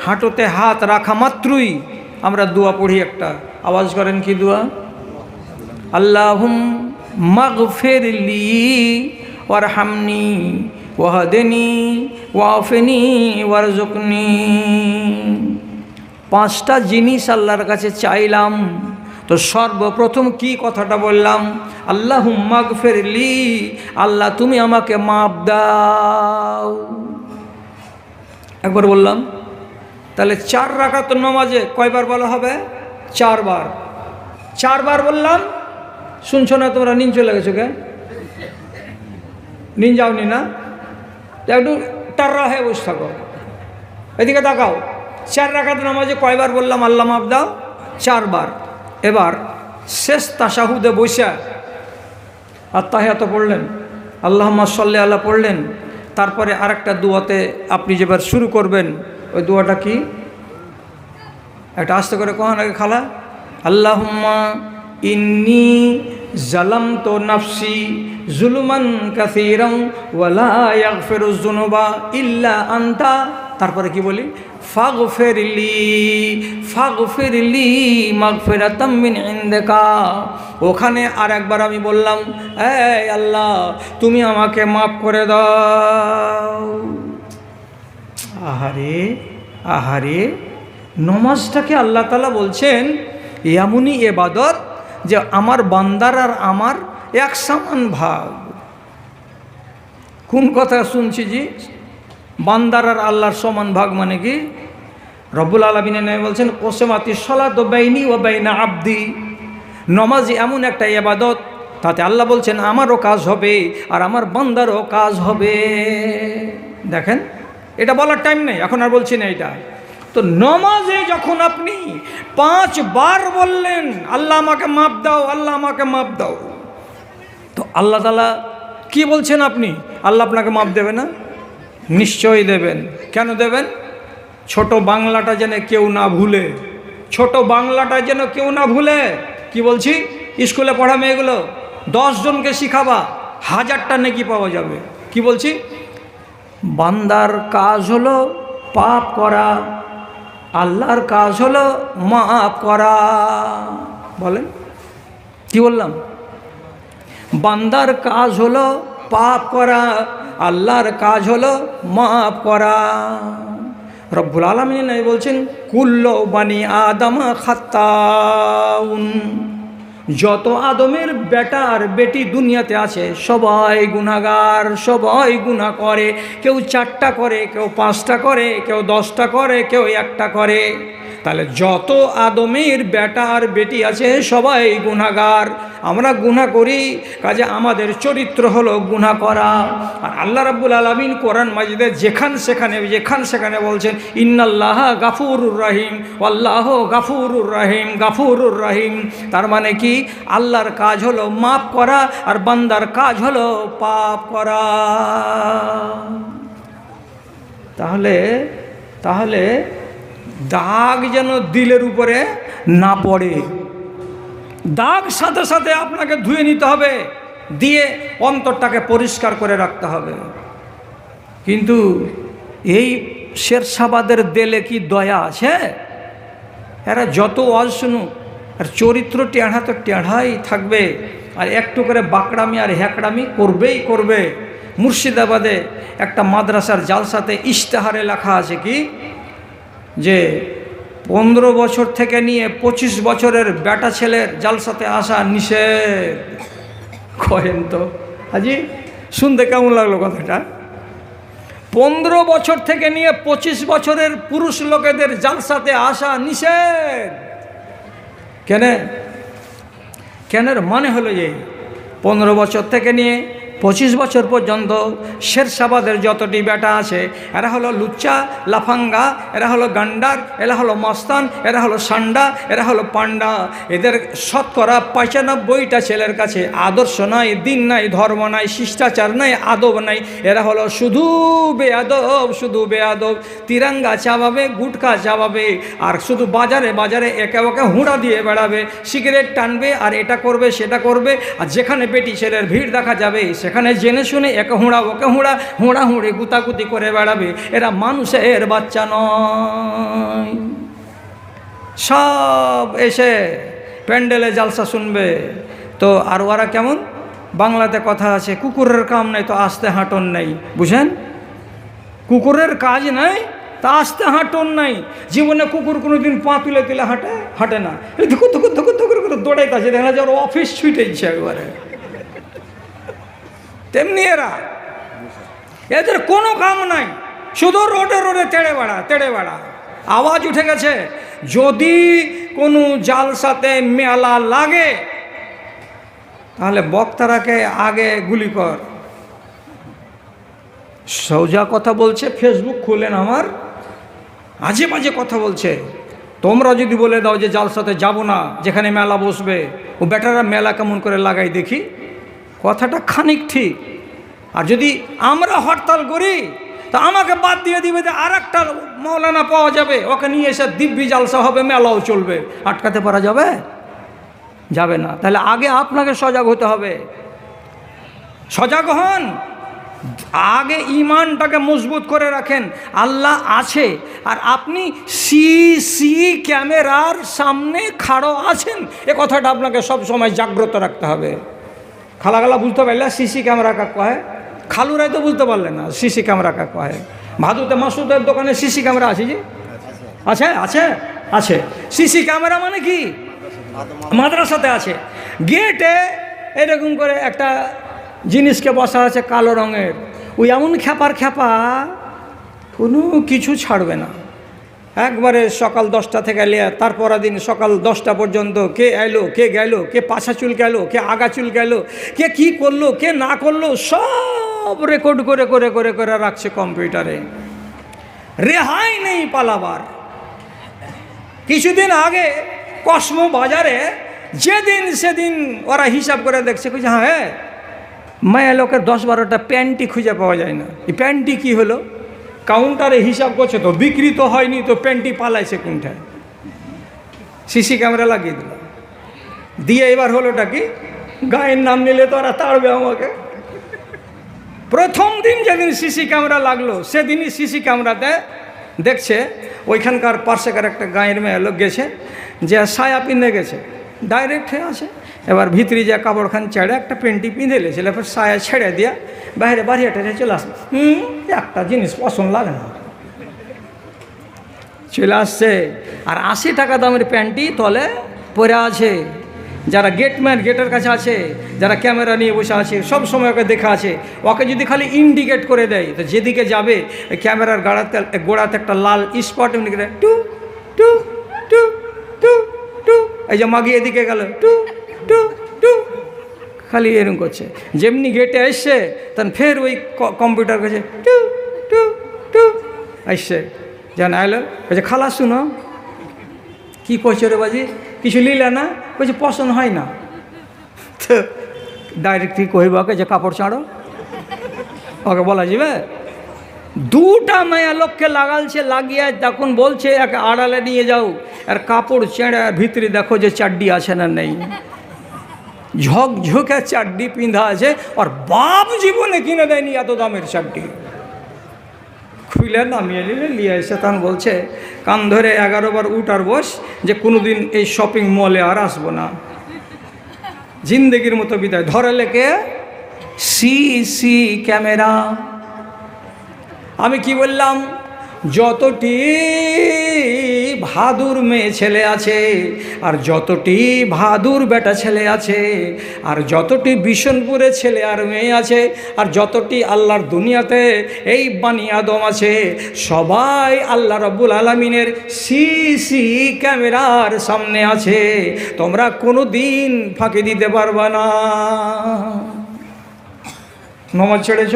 হাঁটুতে হাত রাখা মাত্রই আমরা দোয়া পড়ি একটা। আওয়াজ করেন, কি দোয়া? আল্লাহুম্মা গফিরলি ওয়ারহামনি ওয়াহদিনি ওয়াফিনি ওয়ারজুকনি। 5টা জিনিস আল্লাহর কাছে চাইলাম, তো সর্বপ্রথম কি কথাটা বললাম? আল্লাহুম্মা গফিরলি, আল্লাহ তুমি আমাকে মাপ দাও। একবার বললাম। তাহলে 4 রাকাত নামাজে কয়বার বলা হবে? 4 বার। 4 বার বললাম। শুনছো না তোমরা? নিন চলে গেছো কে? নিন যাওনি না? একটু টাররা হয়ে বসে থাকো, এদিকে তাকাও। 4 রাকাত নামাজে কয়বার বললাম আল্লাহ মাপ দাও? 4 বার। এবার শেষ তাশাহুদে বসে আত্তাহিয়াত পড়লেন, আল্লাহুম্মা সাল্লি আলা পড়লেন, তারপরে আরেকটা দোয়াতে আপনি যেবার শুরু করবেন, ওই দোয়াটা কি? একটা আস্তে করে কখন আগে খালা, আল্লাহুম্মা ইন্নী জালামতু নাফসি জুলমান কাসীরান ওয়া লা ইয়াগফিরুয যুনুবা ইল্লা আনতা। তারপরে কি বলি? ফাগফিরলি মাগফিরাতাম মিন ইনদিকা। ওখানে আর একবার আমি বললাম, এই আল্লাহ তুমি আমাকে মাফ করে দাও। আহারে আহারে, নমাজটাকে আল্লাহ তাআলা বলছেন এমনই ইবাদত যে আমার বান্দার আর আমার এক সমান ভাগ। কোন কথা শুনছি জি? বান্দার আর আল্লাহর সমান ভাগ মানে কি? রব্বুল আলামিন বলছেন, কোসমাতি সলাতু বাইনি ওয়া বাইনা আবদি। নমাজ এমন একটা ইবাদত, তাতে আল্লাহ বলছেন আমারও কাজ হবে আর আমার বান্দারও কাজ হবে। দেখেন, এটা বলার টাইম নেই, এখন আর বলছি না এটা। তো নমাজে যখন আপনি 5 বার বললেন আল্লাহ আমাকে মাপ দাও, আল্লাহ আমাকে মাপ দাও, তো আল্লাহ তাআলা কি বলছেন? আপনি আল্লাহ আপনাকে মাপ দেবে না? নিশ্চয়ই দেবেন। কেন দেবেন? ছোট বাংলাটা যেন কেউ না ভুলে, ছোট বাংলাটা যেন কেউ না ভুলে। কি বলছি? স্কুলে পড়া মেয়েগুলো 10 জনকে শিখাবা, 1000টা নেকি পাওয়া যাবে। কি বলছি? বান্দার কাজ হলো পাপ করা, আল্লাহর কাজ হলো মাফ করা। বলেন, কি বললাম? বান্দার কাজ হলো পাপ করা, আল্লাহর কাজ হলো মাফ করা। রব্বুল আলামিন বলছেন, কুল্লু বানি আদম খাত্তাউন। যত আদমের বেটা আর বেটি দুনিয়াতে আছে সবাই গুনাহগার, সবাই গুনাহ করে। কেউ 4টা করে, কেউ 5টা করে, কেউ 10টা করে, কেউ 1টা করে। তাহলে যত আদমের বেটা আর বেটি আছে সবাই গুনাহগার। আমরা গুনাহ করি, কাজে আমাদের চরিত্র হলো গুনাহ করা। আর আল্লাহ রাব্বুল আলামিন কোরআন মাজিদে যেখান সেখানে বলছেন, ইন্নাল্লাহা গাফুরুর রহিম, আল্লাহু গাফুরুর রহিম, গাফুরুর রহিম। তার মানে কি? আল্লাহর কাজ হলো মাফ করা আর বান্দার কাজ হলো পাপ করা। তাহলে দাগ যেন দিলের উপরে না পড়ে। দাগ সাথে সাথে আপনাকে ধুয়ে নিতে হবে, দিয়ে অন্তরটাকে পরিষ্কার করে রাখতে হবে। কিন্তু এই শেরশাবাদের দেলে কি দয়া আছে? এরা যত ওয়াজ শুনুক, আর চরিত্র টেঁড়া তো টেঁড়াই থাকবে, আর একটু করে বাকড়ামি আর হ্যাকড়ামি করবেই করবে। মুর্শিদাবাদে একটা মাদ্রাসার জালসাতে ইশতেহারে লেখা আছে কি, যে 15 বছর থেকে নিয়ে 25 বছরের বেটা ছেলের জালসাতে আসা নিষেধ। কহেন তো হাজি, শুনতে কেমন লাগলো কথাটা? 15 বছর থেকে নিয়ে 25 বছরের পুরুষ লোকেদের জালসাতে আসা নিষেধ। কেনের মানে হলো যে 15 বছর থেকে নিয়ে 25 বছর পর্যন্ত শেরশাবাদের যতটি বেটা আছে, এরা হলো লুচ্চা লাফাঙ্গা, এরা হলো গান্ডার, এরা হলো মস্তান, এরা হলো সান্ডা, এরা হলো পান্ডা। এদের শতকরা 95টা ছেলের কাছে আদর্শ নাই, দিন নাই, ধর্ম নাই, শিষ্টাচার নাই, আদব নাই। এরা হলো শুধু বেয়াদব, শুধু বেয়াদব। তিরঙ্গা চাবাবে, গুটখা চাবাবে, আর শুধু বাজারে বাজারে একে ওকে হুঁড়া দিয়ে বেড়াবে, সিগারেট টানবে, আর এটা করবে সেটা করবে। আর যেখানে বেটি ছেলের ভিড় দেখা যাবে সেখানে জেনে শুনে একে হুঁড়া ওকে হুঁড়া, হুঁড়া হুঁড়ি গুতাগুতি করে বেড়াবে। এরা মানুষের বাচ্চা নয়। সব এসে প্যান্ডেলে জালসা শুনবে। তো আর ওরা কেমন, বাংলাতে কথা আছে, কুকুরের কাম নেই তো আস্তে হাঁটন নেই। বুঝেন, কুকুরের কাজ নাই তা আস্তে হাঁটন নাই। জীবনে কুকুর কোনোদিন পা তুলে তুলে হাঁটে না, ধুকুর ধুকুর ধুকুর ধুকুর করে দৌড়াইতেছে, দেখা যায় ওর অফিস ছুটেছে একবারে। তেমনি এদের কোনো কাম নাই, শুধু রোডে রোডে তেড়ে বেড়া। আওয়াজ উঠে গেছে, যদি কোনো জালসাতে মেলা লাগে তাহলে বক্তারাকে আগে গুলি কর। সোজা কথা বলছে, ফেসবুক খুলেন আমার, আজে বাজে কথা বলছে। তোমরা যদি বলে দাও যে জালসাতে যাব না, যেখানে মেলা বসবে, ও বেটারা মেলা কেমন করে লাগাই দেখি, কথাটা খানিক ঠিক। আর যদি আমরা হরতাল করি তা আমাকে বাদ দিয়ে দিবে, যে আর একটা মৌলানা পাওয়া যাবে, ওকে নিয়ে এসে দিব্যি জালসা হবে, মেলাও চলবে। আটকাতে পারা যাবে না। তাহলে আগে আপনাকে সজাগ হতে হবে। সজাগ হন, আগে ইমানটাকে মজবুত করে রাখেন। আল্লাহ আছে, আর আপনি সিসি ক্যামেরার সামনে খাড়ো আছেন, এ কথাটা আপনাকে সব সময় জাগ্রত রাখতে হবে। খালাগালা বুঝতে পারলে সিসি ক্যামেরা কাক কয়, খালুরাই তো বুঝতে পারলে না সিসি ক্যামেরা কাক কয়। ভাদুতে মাসুদের দোকানে সিসি ক্যামেরা আছে, যে আছে আছে আছে। সিসি ক্যামেরা মানে কি, মাদ্রাসাতে আছে, গেটে এরকম করে একটা জিনিসকে বসা আছে কালো রঙের, ওই এমন খ্যাপা কোনো কিছু ছাড়বে না। একবারে সকাল 10টা থেকে নিয়ে তারপরের দিন সকাল 10টা পর্যন্ত কে এলো, কে গেল, কে পাছা চুল গেল, কে আগা চুল গেল, কে কি করলো, কে না করলো, সব রেকর্ড করে করে করে করে রাখছে কম্পিউটারে। রেহাই নেই পালাবার। কিছুদিন আগে কসমো বাজারে যেদিন সেদিন ওরা হিসাব করে দেখছে, হ্যাঁ মায়া লোকের 10-12টা প্যান্টি খুঁজে পাওয়া যায় না। এই প্যান্টি কি হলো, কাউন্টারে হিসাব করছে তো বিক্রি তো হয়নি, তো প্যান্টি পালাইছে কোনটায়। সিসি ক্যামেরা লাগিয়ে দিল, দিয়ে এবার হলোটা কি, গায়ের নাম নিলে তো ওরা তাড়বে আমাকে। প্রথম দিন যেদিন সিসি ক্যামেরা লাগলো সেদিনই সিসি ক্যামেরাতে দেখছে ওইখানকার পার্শ্বেকার একটা গায়ের মেয়ে লোক গেছে, যে সায়া পিঁধে গেছে, ডাইরেক্ট হয়ে আছে। এবার ভিতরে যে কাপড়খান ছেড়ে একটা প্যান্টি পিঁধে লেছিল, এবার সায়া ছেড়ে দিয়া বাইরে বাড়িয়ে টেনে চলে আসবে। একটা জিনিস পছন্দ লাগে না, চলে আসছে। আর 80 টাকা দামের প্যান্টি তলে পরে আছে। যারা গেটম্যান গেটের কাছে আছে, যারা ক্যামেরা নিয়ে বসে আছে, সব সময় ওকে দেখা আছে। ওকে যদি খালি ইন্ডিকেট করে দেয় তো যেদিকে যাবে ক্যামেরার গোড়াতে একটা লাল স্পট ইন্ডিকেট, টু টু টু টু টু, এই যে মাগি এদিকে গেল, টু টু টু, খালি এরকম করছে। যেমনি গেটে আসছে তখন ফের ওই কম্পিউটার কাছে টু টু টু আসছে, যেন এলো বলছে খালা শুনো, কী করছো রে বাজি, কিছু নিলে না? বলছে পছন্দ হয় না। তো ডাইরেক্টলি কহিব ওকে যে কাপড় ছাড়ো, ওকে বলা যাবে? 2টা মায়া লোককে লাগালছে, লাগিয়ে তখন বলছে একে আড়ালে নিয়ে যাও, আর কাপড় ছেড়ে ভিতরে দেখো যে চাড্ডি আছে না নেই। ঝকঝকে চাড্ডি পিঁধা আছে, আর বাপ জীবনে কিনে দেয়নি এত দামের চাড্ডি। খুলে নামিয়ে নিলে নিয়ে এসে তখন বলছে কান ধরে 11 বার উঠ আর বস, যে কোনোদিন এই শপিং মলে আর আসবো না, জিন্দেগির মতো বিদায়। ধরে লেকে সিসি ক্যামেরা। আমি কি বললাম, যতটি ভাদুর মেয়ে ছেলে আছে, আর যতটি ভাদুর বেটা ছেলে আছে, আর যতটি বিশনপুরে ছেলে আর মেয়ে আছে, আর যতটি আল্লাহর দুনিয়াতে এই বানি আদম আছে, সবাই আল্লাহ রাব্বুল আলামিনের সিসি ক্যামেরার সামনে আছে। তোমরা কোনো দিন ফাঁকি দিতে পারবা না। নমাজ ছেড়েছ,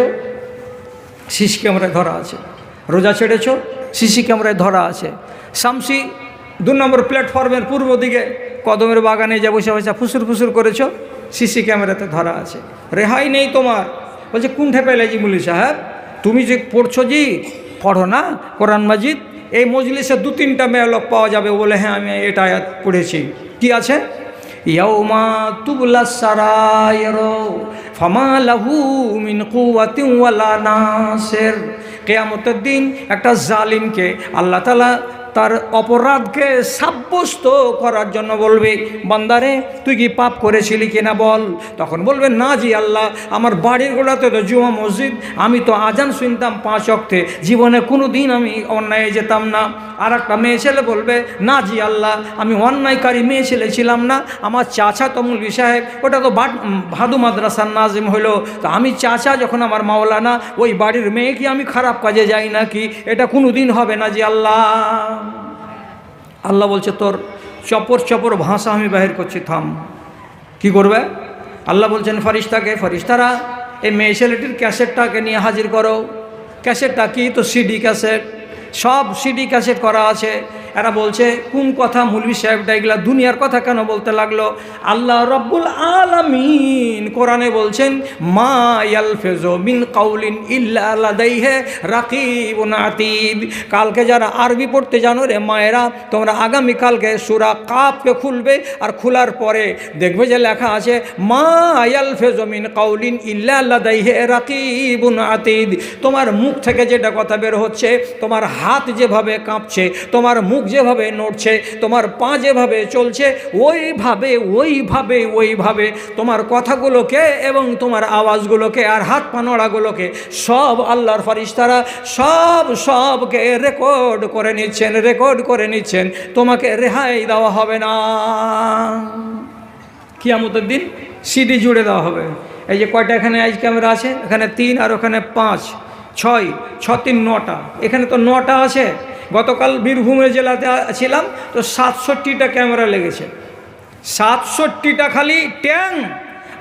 সিসি ক্যামেরায় ধরা আছে। রোজা ছেড়েছ, সিসি ক্যামেরায় ধরা আছে। শামসি 2 নম্বর প্ল্যাটফর্মের পূর্ব দিকে কদমের বাগানে যা বসে বসে ফুসুর ফুসুর করেছ, সিসি ক্যামেরাতে ধরা আছে। রেহাই নেই তোমার। বলছে কোনঠে পেলে জি মুলি সাহেব, তুমি যে পড়ছো জি, পড়ো না কোরআন মাজিদ, এই মজলিসে 2-3টা মেয়ে লোক পাওয়া যাবে বলে, হ্যাঁ আমি এটা আয়াত পড়েছি। কি আছে? ইয়াউমা তুবলাস সারাইর ফামা লাহু মিন কুওয়াতিন ওয়ালা নাসির। কিয়ামতের দিন একটা জালিমকে আল্লাহ তাআলা তার অপরাধকে সাব্যস্ত করার জন্য বলবে, বান্দারে তুই কি পাপ করেছিলি কিনা বল। তখন বলবে, না জি আল্লাহ, আমার বাড়ির গোড়াতে তো জুমা মসজিদ, আমি তো আজান শুনতাম 5 ওয়াক্তে, জীবনে কোনো দিন আমি অন্যায় যেতাম না। আর একটা মেয়ে ছেলে বলবে, না জি আল্লাহ, আমি অন্যায়কারী মেয়ে ছেলে ছিলাম না, আমার চাচা তো মৌলভী সাহেব, ওটা তো ভাদু মাদ্রাসার নাজিম হইল, তো আমি চাচা যখন আমার মাওলানা, ওই বাড়ির মেয়ে কি আমি খারাপ কাজে যাই নাকি? এটা কোনো দিন হবে না জি আল্লাহ। আল্লাহ বলছে, তোর চপর চপর ভাষা আমি বাহির করছি, থাম। কি করবে? আল্লাহ বলছেন ফরিস্তাকে, ফরিস্তারা এই মেয়ে ছেলেটির ক্যাসেটটাকে নিয়ে হাজির করো। ক্যাসেটটা কি? তো সিডি ক্যাসেট, সব সিডি ক্যাসেট করা আছে। এরা বলছে কোন কথা মৌলভী সাহেবটা এগুলা দুনিয়ার কথা কেন বলতে লাগলো? আল্লাহ রব্বুল আলামিন কোরআনে বলছেন, মা ইয়ালফিজু মিন কাউলিন ইল্লা লাদাইহি রাকিবুন আতীদ। কালকে যারা আরবি পড়তে জানো রে মায়েরা, তোমরা আগামীকালকে সূরা কাফকে খুলবে, আর খোলার পরে দেখবে যে লেখা আছে মা ইয়ালফিজু মিন কাউলিন ইল্লা লাদাইহি রাকিবুন আতীদ। তোমার মুখ থেকে যেটা কথা বের হচ্ছে, তোমার হাত যেভাবে কাঁপছে, তোমার মুখ যেভাবে নড়ছে, তোমার পা যেভাবে চলছে, ওইভাবে তোমার কথাগুলোকে এবং তোমার আওয়াজগুলোকে আর হাত পা নড়াগুলোকে সব আল্লাহর ফেরেশতারা সবকে রেকর্ড করে নিচ্ছেন। তোমাকে রেহাই দেওয়া হবে না। কিয়ামতের দিন সিডি জুড়ে দেওয়া হবে। এই যে কয়টা এখানে আইজ ক্যামেরা আছে, এখানে 3 আর ওখানে 5, 6, 6, 3, 9টা। এখানে তো 9টা আছে। গতকাল বীরভূমের জেলাতে ছিলাম, তো 67টা ক্যামেরা লেগেছে। 67টা খালি ট্যাং,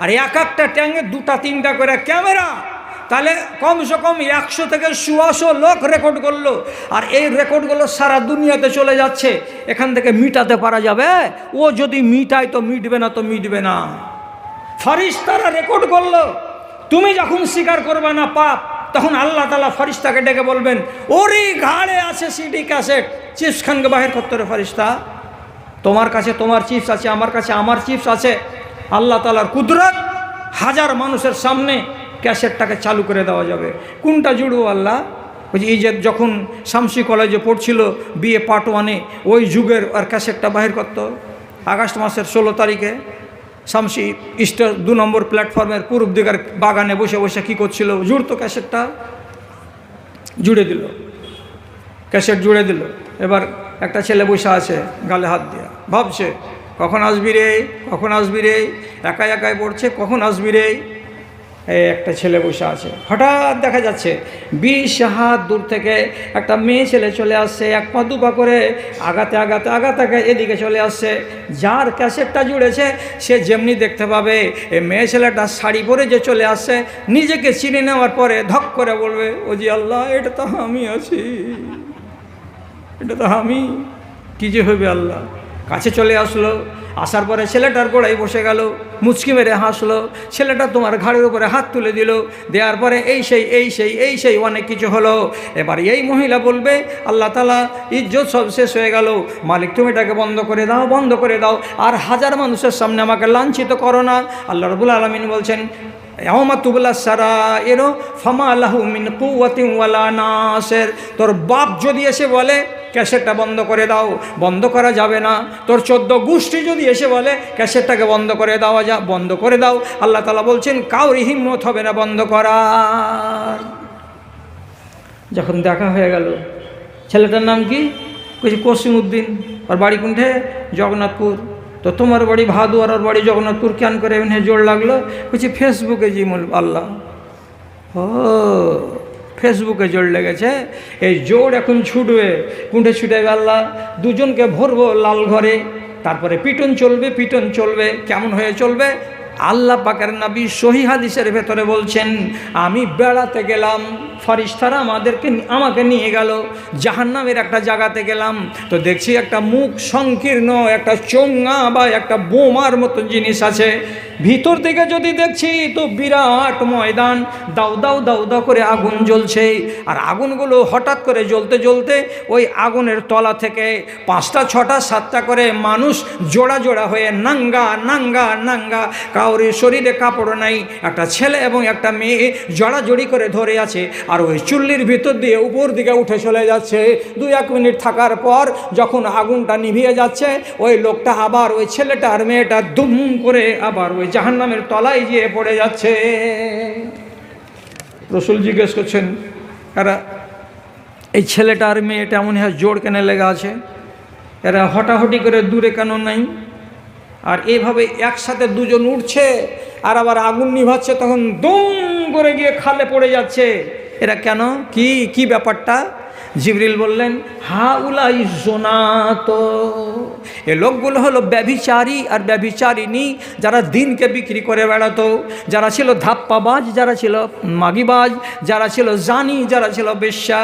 আর এক একটা ট্যাঙ্গে 2-3টা করে ক্যামেরা। তাহলে কমসে কম 100 থেকে 100 লোক রেকর্ড করলো, আর এই রেকর্ডগুলো সারা দুনিয়াতে চলে যাচ্ছে। এখান থেকে মিটাতে পারা যাবে? ও যদি মিটায় তো মিটবে না, তো মিটবে না। ফেরেশতারা রেকর্ড করলো। তুমি যখন স্বীকার করবে না পাপ, তখন আল্লাহ তাআলা ফেরেশতাকে ডেকে বলবেন, ওরই ঘাড়ে আছে সিডি ক্যাসেট, চিপস খানকে বাহির করতে রে ফেরেশতা। তোমার কাছে তোমার চিপস আছে, আমার কাছে আমার চিপস আছে। আল্লাহ তাআলার কুদরত, হাজার মানুষের সামনে ক্যাসেটটাকে চালু করে দেওয়া যাবে। কোনটা জুড়বো আল্লাহ? ওই যে এই যে যখন শামসি কলেজে পড়ছিল বিএ পার্ট 1-এ, ওই যুগের আর ক্যাসেটটা বাহির করত। আগস্ট মাসের 16 তারিখে শামসি স্টেজ 2 নম্বর প্ল্যাটফর্মের পূর্ব দিকের বাগানে বসে বসে কী করছিল? জুড়তো ক্যাসেটটা, জুড়ে দিল, ক্যাসেট জুড়ে দিল। এবার একটা ছেলে বসে আছে গালে হাত দিয়ে, ভাবছে কখন আসবি রে, একাই পড়ছে, কখন আসবি রে। এই একটা ছেলে বসে আছে, হঠাৎ দেখা যাচ্ছে 20 হাত দূর থেকে একটা মেয়ে ছেলে চলে আসছে, 1 পা 2 পা করে আগাতে এদিকে চলে আসছে। যার ক্যাসেটটা জুড়েছে সে যেমনি দেখতে পাবে এই মেয়ে ছেলেটা শাড়ি পরে যে চলে আসছে, নিজেকে চিনে নেওয়ার পরে ধক করে বলবে, ও জি আল্লাহ, এটা তো আমি আছি, এটা তো আমি। কী যে হবে আল্লাহ। কাছে চলে আসলো, আসার পরে ছেলেটার গোড়ায় বসে গেল, মুচকি মেরে হাসলো। ছেলেটা তোমার ঘাড়ের উপরে হাত তুলে দিল, দেওয়ার পরে এই সেই অনেক কিছু হলো। এবার এই মহিলা বলবে, আল্লাহ তাআলা ইজ্জত সব শেষ হয়ে গেল, মালিক তুমি এটাকে বন্ধ করে দাও, বন্ধ করে দাও, আর হাজার মানুষের সামনে আমাকে লাঞ্ছিত করো না। আল্লাহ রাব্বুল আলামিন বলছেন, ইয়াউমা তুবলা সারাইরু ফামা লাহু মিন কুওয়াতিন ওয়ালা নাসির। তোর বাপ যদি এসে বলে ক্যাসেটটা বন্ধ করে দাও, বন্ধ করা যাবে না। তোর 14 গোষ্ঠী যদি এসে বলে ক্যাসেটটাকে বন্ধ করে দেওয়া বন্ধ করে দাও, আল্লাহ তাআলা বলছেন কাউরি হিম্মত হবে না বন্ধ করার। যখন দেখা হয়ে গেল, ছেলেটার নাম কি? কইছে কসিমউদ্দিন। আর বাড়ি কোনঠে? জগন্নাথপুর। তো তোমার বাড়ি ভাদুয়ার, আর বাড়ি জগন্নাথপুর, কেন করে এমনি জোর লাগলো? বলছি ফেসবুকে জি আল্লাহ। ও ফেসবুকে জোর লেগেছে, এই জোর এখন ছুটবে। কোনঠে ছুটে আল্লাহ? দুজনকে ভরবো লাল ঘরে, তারপরে পিটন চলবে। কেমন হয়ে চলবে? আল্লাহ পাকের নবী সহিহ হাদিসের ভেতরে বলছেন, আমি বেড়াতে গেলাম, ফারিস্তারা আমাকে নিয়ে গেল জাহান্নামের একটা জায়গাতে গেলাম, তো দেখছি একটা মুখ সংকীর্ণ, একটা চোঙা বা একটা বোমার মতো জিনিস আছে। ভিতর থেকে যদি দেখছি তো বিরাট ময়দান, দাউ দাউ করে আগুন জ্বলছে। আর আগুনগুলো হঠাৎ করে জ্বলতে ওই আগুনের তলা থেকে 5টা 6টা 7টা করে মানুষ জোড়া হয়ে নাঙ্গা, কাউরির শরীরে কাপড় নাই, একটা ছেলে এবং একটা মেয়ে জড়াজড়ি করে ধরে আছে। আর ওই চুল্লির ভিতর দিয়ে উপর দিকে উঠে চলে যাচ্ছে। 2-1 মিনিট থাকার পর যখন আগুনটা নিভিয়ে যাচ্ছে, ওই লোকটা আবার ওই ছেলেটা আর মেয়েটা দুম করে আবার ওই জাহান্নামের তলায় গিয়ে পড়ে যাচ্ছে। রাসূল জিজ্ঞেস করছেন, এরা এই ছেলেটা আর মেয়েটা এমন হয় জোর কেন লেগে আছে? এরা হটাহটি করে দূরে কেন নাই? আর এভাবে একসাথে দুজন উঠছে আর আবার আগুন নিভাচ্ছে, তখন দুম করে গিয়ে খালে পড়ে যাচ্ছে। এরা কেন? কি ব্যাপারটা? জিবরিল বললেন, হাউলাই জোনাত, এ লোকগুলো হলো ব্যভিচারী আর ব্যভিচারিণী, যারা দিনকে বিক্রি করে বেড়াতো, যারা ছিল ধাপ্পাবাজ, যারা ছিল মাগিবাজ, যারা ছিল জানি, যারা ছিল বেশ্যা।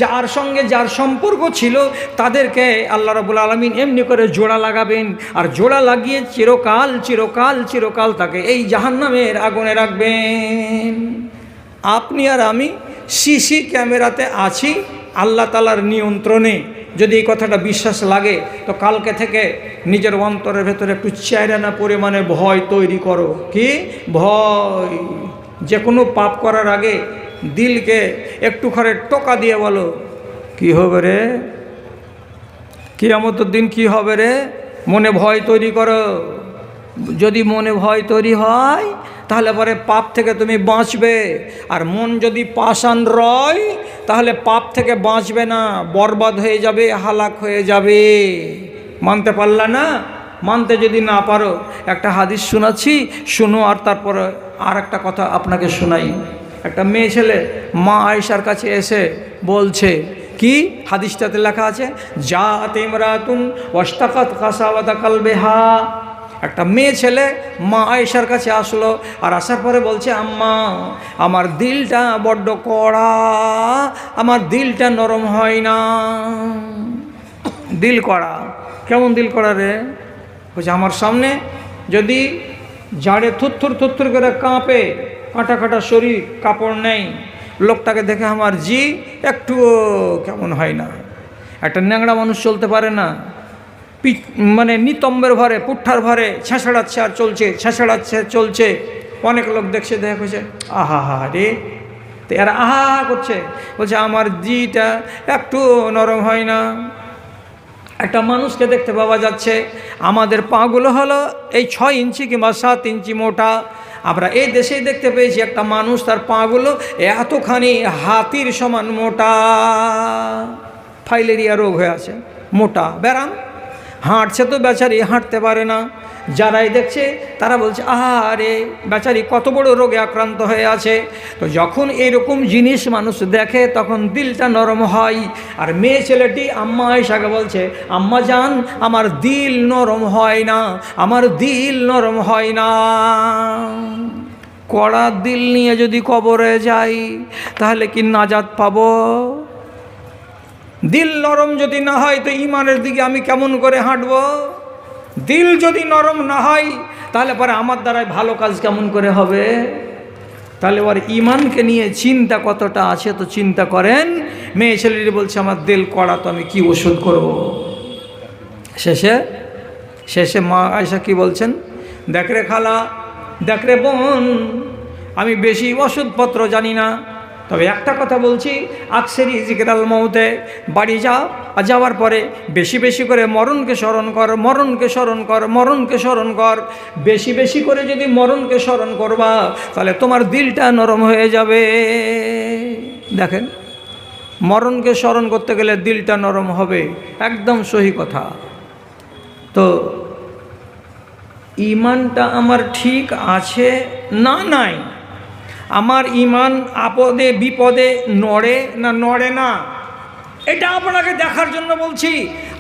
যার সঙ্গে যার সম্পর্ক ছিল তাদেরকে আল্লাহ রাব্বুল আলামিন এমনি করে জোড়া লাগাবেন, আর জোড়া লাগিয়ে চিরকাল তাকে এই জাহান্নামের আগুনে রাখবেন। আপনি আর আমি সিসি ক্যামেরাতে আছি আল্লাহ তাআলার নিয়ন্ত্রণে। যদি এই কথাটা বিশ্বাস লাগে তো কালকে থেকে নিজের অন্তরের ভেতরে একটু চাইরানা পরিমাণে ভয় তৈরি করো। কি ভয়? যে কোনো পাপ করার আগে দিলকে একটু করে টোকা দিয়ে বলো, কি হবে রে, কিয়ামতের দিন কি হবে রে? মনে ভয় তৈরি করো। যদি মনে ভয় তৈরি হয় তাহলে পরে পাপ থেকে তুমি বাঁচবে। আর মন যদি পাষাণ রয় তাহলে পাপ থেকে বাঁচবে না, বরবাদ হয়ে যাবে, হালাক হয়ে যাবে। মানতে পারলা না? মানতে যদি না পারো, একটা হাদিস শোনাচ্ছি, শুনো। আর তারপরে আর একটা কথা আপনাকে শোনাই। একটা মেয়ে ছেলে মা আয়েশার কাছে এসে বলছে, কি হাদিসটাতে লেখা আছে, জাত ইমরাতুন ওয়াশতাকাত কাসাওয়াতা কালবিহা। একটা মেয়ে ছেলে মা আয়েশার কাছে আসলো, আর আসার পরে বলছে, আম্মা আমার দিলটা বড্ড কড়া, আমার দিলটা নরম হয় না। দিল কড়া? কেমন দিল কড়া রে? বলছে, আমার সামনে যদি জাড়ে থুত্থুর করে কাঁপে, কাটা শরীর, কাপড় নেই, লোকটাকে দেখে আমার জি একটু কেমন হয় না। একটা ন্যাংড়া মানুষ চলতে পারে না, মানে নিতম্বের ভরে, পুট্ঠার ভরে ছেঁচড়াচ্ছে আর চলছে। অনেক লোক দেখছে, দেখছে আহা রে, তো এরা আহা করছে, বলছে আমার জিটা একটু নরম হয় না। একটা মানুষকে দেখতে পাওয়া যাচ্ছে, আমাদের পাগুলো হলো এই 6 ইঞ্চি কিংবা 7 ইঞ্চি মোটা। আমরা এই দেশেই দেখতে পেয়েছি একটা মানুষ, তার পাগুলো এতখানি হাতির সমান মোটা, ফাইলেরিয়া রোগ হয়ে আছে, মোটা ব্যারাম। হাঁটছে তো বেচারি হাঁটতে পারে না। যারাই দেখছে তারা বলছে, আরে বেচারি কত বড় রোগে আক্রান্ত হয়ে আছে। তো যখন এরকম জিনিস মানুষ দেখে তখন দিলটা নরম হয়। আর মেয়ে ছেলেটি আম্মা আয়েশাকে বলছে, আম্মা জান আমার দিল নরম হয় না, আমার দিল নরম হয় না। কড়া দিল নিয়ে যদি কবরে যাই তাহলে কি নাজাত পাবো? দিল নরম যদি না হয় তো ইমানের দিকে আমি কেমন করে হাঁটবো? দিল যদি নরম না হয় তাহলে পরে আমার দ্বারাই ভালো কাজ কেমন করে হবে? তাহলে ওর ইমানকে নিয়ে চিন্তা কতটা আছে তো চিন্তা করেন। মেয়ে ছেলেটি বলছে আমার দিল কড়া, তো আমি কি ওষুধ করব? শেষে মা আয়েশা কি বলছেন, দেখ রে খালা, দেখ রে বোন, আমি বেশি ওষুধপত্র জানি না, তবে একটা কথা বলছি, আকসেরি জিকিরাল মৌতে, বাড়ি যাওয়ার পরে বেশি বেশি করে মরণকে স্মরণ কর, মরণকে স্মরণ কর, মরণকে স্মরণ কর। বেশি বেশি করে যদি মরণকে স্মরণ করবা তাহলে তোমার দিলটা নরম হয়ে যাবে। দেখেন, মরণকে স্মরণ করতে গেলে দিলটা নরম হবে, একদম সহি কথা। তো ইমানটা আমার ঠিক আছে না নাই, আমার ইমান আপদে বিপদে নড়ে না, এটা আপনাকে দেখার জন্য বলছি।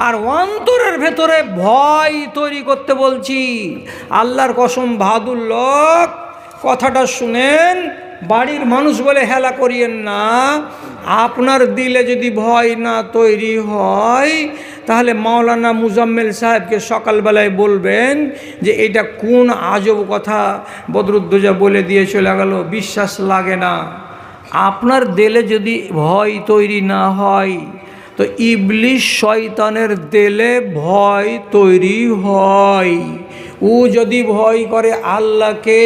আর অন্তরের ভেতরে ভয় তৈরি করতে বলছি। আল্লাহর কসম বাহাদুল্লাহ, কথাটা শুনেন, বাড়ির মানুষ বলে হেলা করিয়েন না। আপনার দিলে যদি ভয় না তৈরি হয় তাহলে মাওলানা মুজাম্মেল সাহেবকে সকালবেলায় বলবেন যে এটা কোন আজব কথা বদরুদ্দোজা বলে দিয়ে চলে গেল, বিশ্বাস লাগে না। আপনার দিলে যদি ভয় তৈরি না হয় তো ইবলিশ শয়তানের দিলে ভয় তৈরি হয়। ও যদি ভয় করে আল্লাহকে,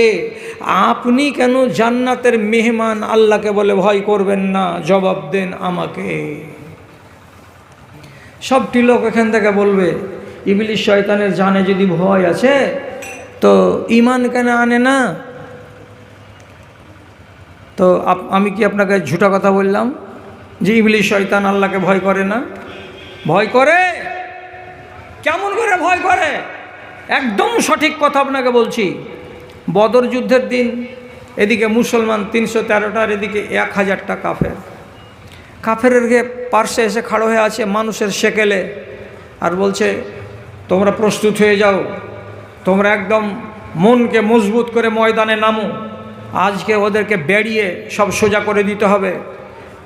আপনি কেন জান্নাতের মেহমান আল্লাহকে বলে ভয় করবেন না? জবাব দেন আমাকে। সবটি লোক এখান থেকে বলবে ইবলিশ শয়তানের জানে যদি ভয় আছে তো ইমান কেন আনে না? তো আমি কি আপনাকে ঝুটা কথা বললাম যে ইবলিশ শয়তান আল্লাহকে ভয় করে না? ভয় করে। কেমন করে ভয় করে? একদম সঠিক কথা আপনাকে বলছি। বদর যুদ্ধের দিন এদিকে মুসলমান 313টার, এদিকে 1000টা কাফেরের পার্শ্বে এসে খাড়ো হয়ে আছে মানুষের সেকেলে, আর বলছে তোমরা প্রস্তুত হয়ে যাও, তোমরা একদম মনকে মজবুত করে ময়দানে নামো, আজকে ওদেরকে বেরিয়ে সব সোজা করে দিতে হবে।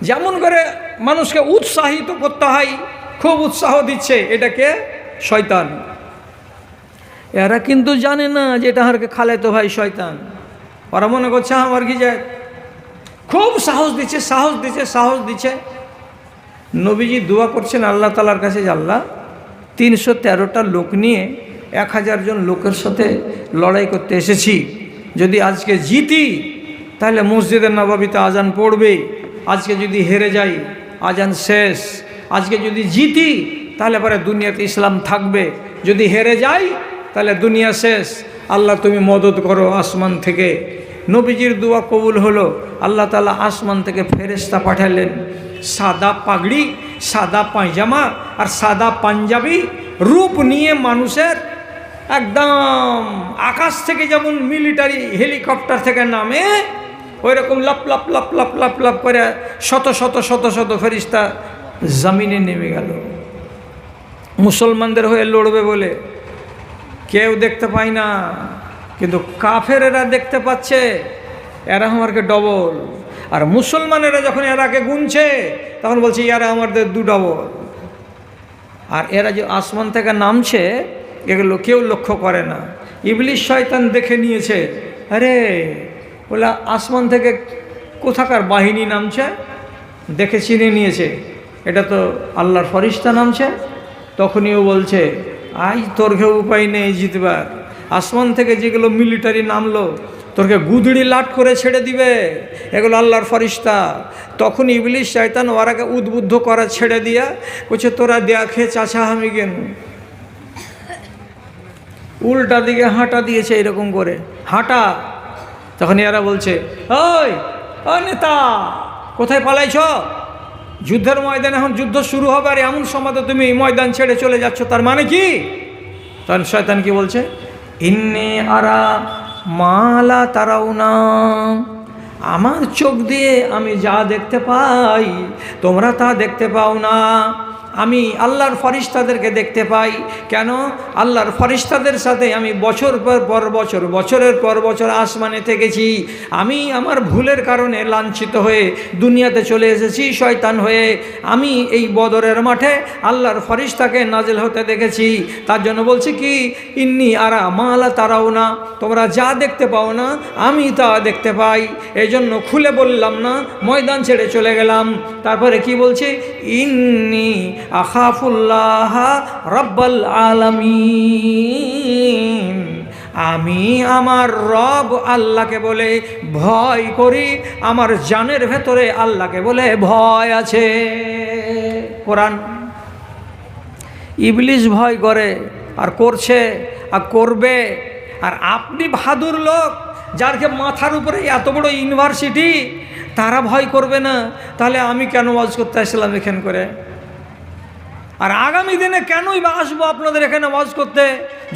যেমন করে মানুষকে উৎসাহিত করতে হয়, খুব উৎসাহ দিচ্ছে, এটাকে শয়তান। এরা কিন্তু জানে না যে এটা হারকে খালেতো ভাই শয়তান। ওরা মনে করছে আমার কি যায়, খুব সাহস দিচ্ছে। নবীজি দোয়া করছেন আল্লাহ তাআলার কাছে যে আল্লাহ 313টা লোক নিয়ে 1000 জন লোকের সাথে লড়াই করতে এসেছি, যদি আজকে জিতি তাহলে মসজিদের নববীতে আজান পড়বে, আজকে যদি হেরে যাই আজান শেষ, আজকে যদি জিতি তাহলে পরে দুনিয়াতে ইসলাম থাকবে, যদি হেরে যাই তাহলে দুনিয়া শেষ, আল্লাহ তুমি মদত করো আসমান থেকে। নবীজির দোয়া কবুল হলো। আল্লাহ তাআলা আসমান থেকে ফেরেশতা পাঠালেন, সাদা পাগড়ি, সাদা পায়জামা আর সাদা পাঞ্জাবি রূপ নিয়ে মানুষের, একদম আকাশ থেকে যেমন মিলিটারি হেলিকপ্টার থেকে নামে ওই রকম লাপ লাপ লাপ লাপ লাপ লাপ করে শত শত শত শত ফেরেশতা জমিনে নেমে গেল মুসলমানদের হয়ে লড়বে বলে। কেউ দেখতে পায় না, কিন্তু কাফেরেরা দেখতে পাচ্ছে, এরা আমাকে ডবল। আর মুসলমানেরা যখন এরাকে গুনছে তখন বলছে এরা আমাদের 2 ডবল। আর এরা যে আসমান থেকে নামছে এগুলো কেউ লক্ষ্য করে না। ইবলিশ শয়তান দেখে নিয়েছে, আরে বলে আসমান থেকে কোথাকার বাহিনী নামছে, দেখে চিনে নিয়েছে এটা তো আল্লাহর ফরিস্তা নামছে। তখনই ও বলছে আই তোর ঘেউ উপায় নেই জিতবার, আসমান থেকে যেগুলো মিলিটারি নামলো তোরকে গুদড়ি লাট করে ছেড়ে দিবে, এগুলো আল্লাহর ফরিস্তা। তখন ইবলিশ শয়তান ওরাকে উদ্বুদ্ধ করা ছেড়ে দিয়া বলছে তোরা দেখে চাচা আমি কেন, উল্টা দিকে হাঁটা দিয়েছে এরকম করে হাঁটা। তখন এরা বলছে ওই ও নেতা কোথায় পালাইছ, যুদ্ধের ময়দানে এখন যুদ্ধ শুরু হবে আর এমন সময় তুমি এই ময়দান ছেড়ে চলে যাচ্ছ, তার মানে কি? তখন শয়তান কি বলছে, ইন্নী আরা মালা তারাও না, আমার চোখ দিয়ে আমি যা দেখতে পাই তোমরা তা দেখতে পাও না। আমি আল্লাহর ফরিস্তাদেরকে দেখতে পাই। কেন? আল্লাহর ফরিস্তাদের সাথে আমি বছর পর বছর, বছরের পর বছর আসমানে থেকেছি। আমি আমার ভুলের কারণে লাঞ্ছিত হয়ে দুনিয়াতে চলে এসেছি শয়তান হয়ে। আমি এই বদরের মাঠে আল্লাহর ফরিস্তাকে নাজিল হতে দেখেছি। তার জন্য বলছি কি, ইন্নি আরা মালা তারাও না, তোমরা যা দেখতে পাও না আমি তা দেখতে পাই। এই জন্য খুলে বললাম না, ময়দান ছেড়ে চলে গেলাম। তারপরে কি বলছে? ইন্নি আখাফুল্লাহ রাব্বাল আলামিন, আমি আমার রব আল্লাহকে বলে ভয় করি, আমার জানের ভেতরে আল্লাহকে বলে ভয় আছে। কোরআন। ইবলিস ভয় করে আর করছে আর করবে। আর আপনি বাহাদুর লোক, যারকে মাথার উপরে এত বড় ইউনিভার্সিটি, তারা ভয় করবে না? তাহলে আমি কেন ওয়াজ করতে আসলাম এখান করে? আর আগামী দিনে কেনই বা আসবো আপনাদের এখানে ওয়াজ করতে,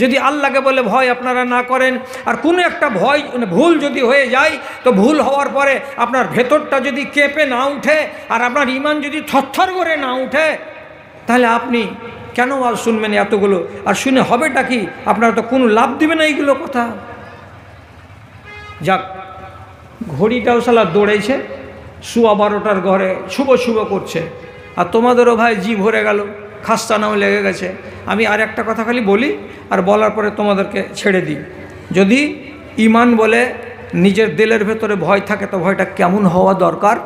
যদি আল্লাহকে বলে ভয় আপনারা না করেন? আর কোনো একটা ভয় ভুল যদি হয়ে যায়, তো ভুল হওয়ার পরে আপনার ভেতরটা যদি কেঁপে না উঠে আর আপনার ঈমান যদি থরথর করে না উঠে, তাহলে আপনি কেন ওয়াজ শুনবেন এতগুলো? আর শুনে হবেটা কি? আপনারা তো কোনো লাভ দিবে না এইগুলো কথা। যাক, ঘড়িটাও শালা দৌড়েছে, 12:15 ঘরে শুভ করছে। আর তোমাদেরও ভাই জি ভরে গেল, খাস্তানাও লেগে গেছে। আমি আর একটা কথা খালি বলি, আর বলার পরে তোমাদেরকে ছেড়ে দিই। যদি ঈমান বলে নিজের দিলের ভেতরে ভয় থাকে, তো ভয়টা কেমন হওয়া দরকার?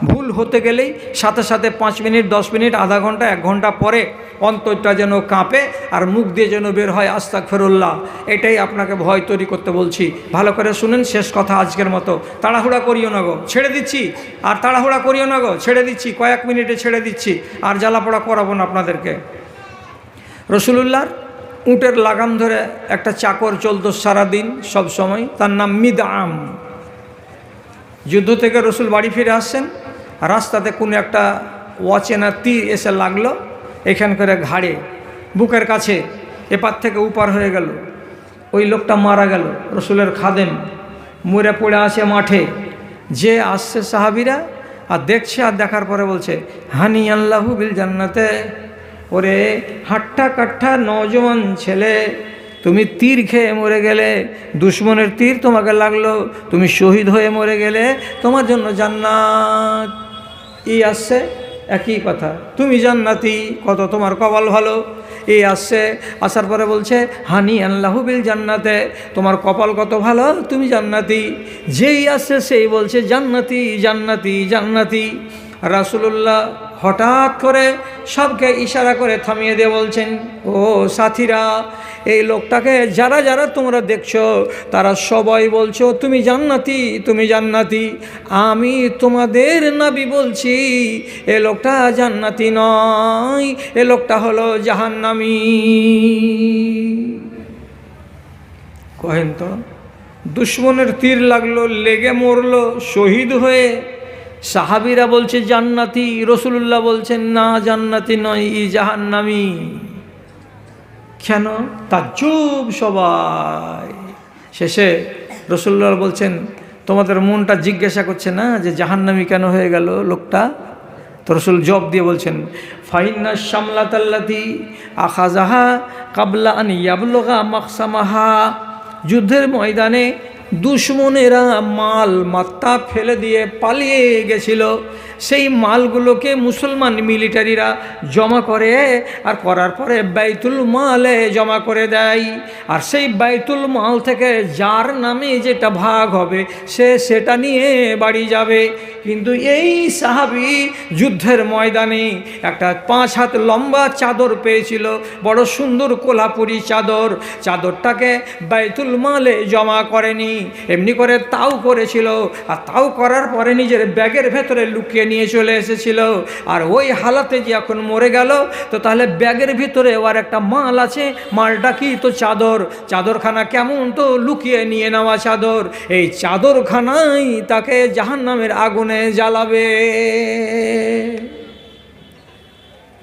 ভুল হতে গেলেই সাথে সাথে 5 মিনিট, 10 মিনিট, আধা ঘন্টা, 1 ঘন্টা পরে অন্তরটা যেন কাঁপে আর মুখ দিয়ে যেন বের হয় আস্তাগফিরুল্লাহ। এটাই আপনাকে ভয় তৈরি করতে বলছি। ভালো করে শুনেন, শেষ কথা আজকের মতো। তাড়াহুড়া করিও না গো, ছেড়ে দিচ্ছি। আর তাড়াহুড়া করিও না গো, ছেড়ে দিচ্ছি, কয়েক মিনিটে ছেড়ে দিচ্ছি, আর জ্বালাপোড়া করাবো না আপনাদেরকে। রসুলুল্লাহর উটের লাগাম ধরে একটা চাকর চলতো সারাদিন সব সময়, তার নাম মিদআম। যুদ্ধ থেকে রসুল বাড়ি ফিরে আসছেন, রাস্তাতে কোনো একটা অচেনা তীর এসে লাগলো এখান করে ঘাড়ে, বুকের কাছে, এপার থেকে উপার হয়ে গেল। ওই লোকটা মারা গেল, রসুলের খাদেম মরে পড়ে আছে মাঠে। যে আসছে সাহাবিরা আর দেখছে, আর দেখার পরে বলছে, হানি আল্লাহু বিল জান্নাতে, ওরে হাট্টা কাট্টা নওজওয়ান ছেলে, তুমি তীর খেয়ে মরে গেলে, দুশ্মনের তীর তোমাকে লাগলো, তুমি শহীদ হয়ে মরে গেলে, তোমার জন্য জান্নাত। এই আসছে একই কথা, তুমি জান্নাতি, কত তোমার কপাল ভালো। এই আসছে, আসার পরে বলছে, হানি আল্লাহু বিল জান্নাতে, তোমার কপাল কত ভালো, তুমি জান্নাতি। যেই আসছে সেই বলছে জান্নাতি জান্নাতি জান্নাতি। রাসূলুল্লাহ হঠাৎ করে সবকে ইশারা করে থামিয়ে দিয়ে বলছেন, ও সাথীরা, এই লোকটাকে যারা যারা তোমরা দেখছো, তারা সবাই বলছো তুমি জান্নাতি তুমি জান্নাতি। আমি তোমাদের নবী বলছি, এ লোকটা জান্নাতি নয়, এ লোকটা হলো জাহান্নামী। কহেন তো, দুশ্মনের তীর লাগলো, লেগে মরলো, শহীদ হয়ে, সাহাবীরা বলছে জান্নাতি, রসুলুল্লাহ বলছেন না জান্নাতি নয়, ই জাহান্নামী। কেন? তাজ্জুব সবাই। শেষে রসুল্লাহ বলছেন, তোমাদের মনটা জিজ্ঞাসা করছে না যে জাহান্নামী কেন হয়ে গেল লোকটা? তো রসুল জবাব দিয়ে বলছেন, ফাইন্না শামলাতাল্লাতি আখাযাহা কাবলা আন ইয়াবলুগা মাকসামাহা, যুদ্ধের ময়দানে দুশ্মনেরা মাল মাত্তা ফেলে দিয়ে পালিয়ে গেছিল, সেই মালগুলোকে মুসলমান মিলিটারিরা জমা করে, আর করার পরে বাইতুল মালে জমা করে দেয়। আর সেই বাইতুল মাল থেকে যার নামে যেটা ভাগ হবে সে সেটা নিয়ে বাড়ি যাবে। কিন্তু এই সাহাবী যুদ্ধের ময়দানে একটা 5 হাত লম্বা চাদর পেয়েছিল, বড় সুন্দর কোলাপুরি চাদর। চাদরটাকে বাইতুল মালে জমা করেনি, এমনি করে তাও করেছিল, আর তাও করার পরে নিজের ব্যাগের ভেতরে লুকিয়ে নিয়ে চলে এসেছিল। আর ওই হালাতে যে এখন মরে গেল, তো তাহলে ব্যাগের ভিতরে ওর একটা মাল আছে, মালটা কি? তো চাদর। চাদরখানা কেমন? তো লুকিয়ে নিয়ে নেওয়া চাদর। এই চাদরখানাই তাকে জাহান্নামের আগুনে জ্বালাবে।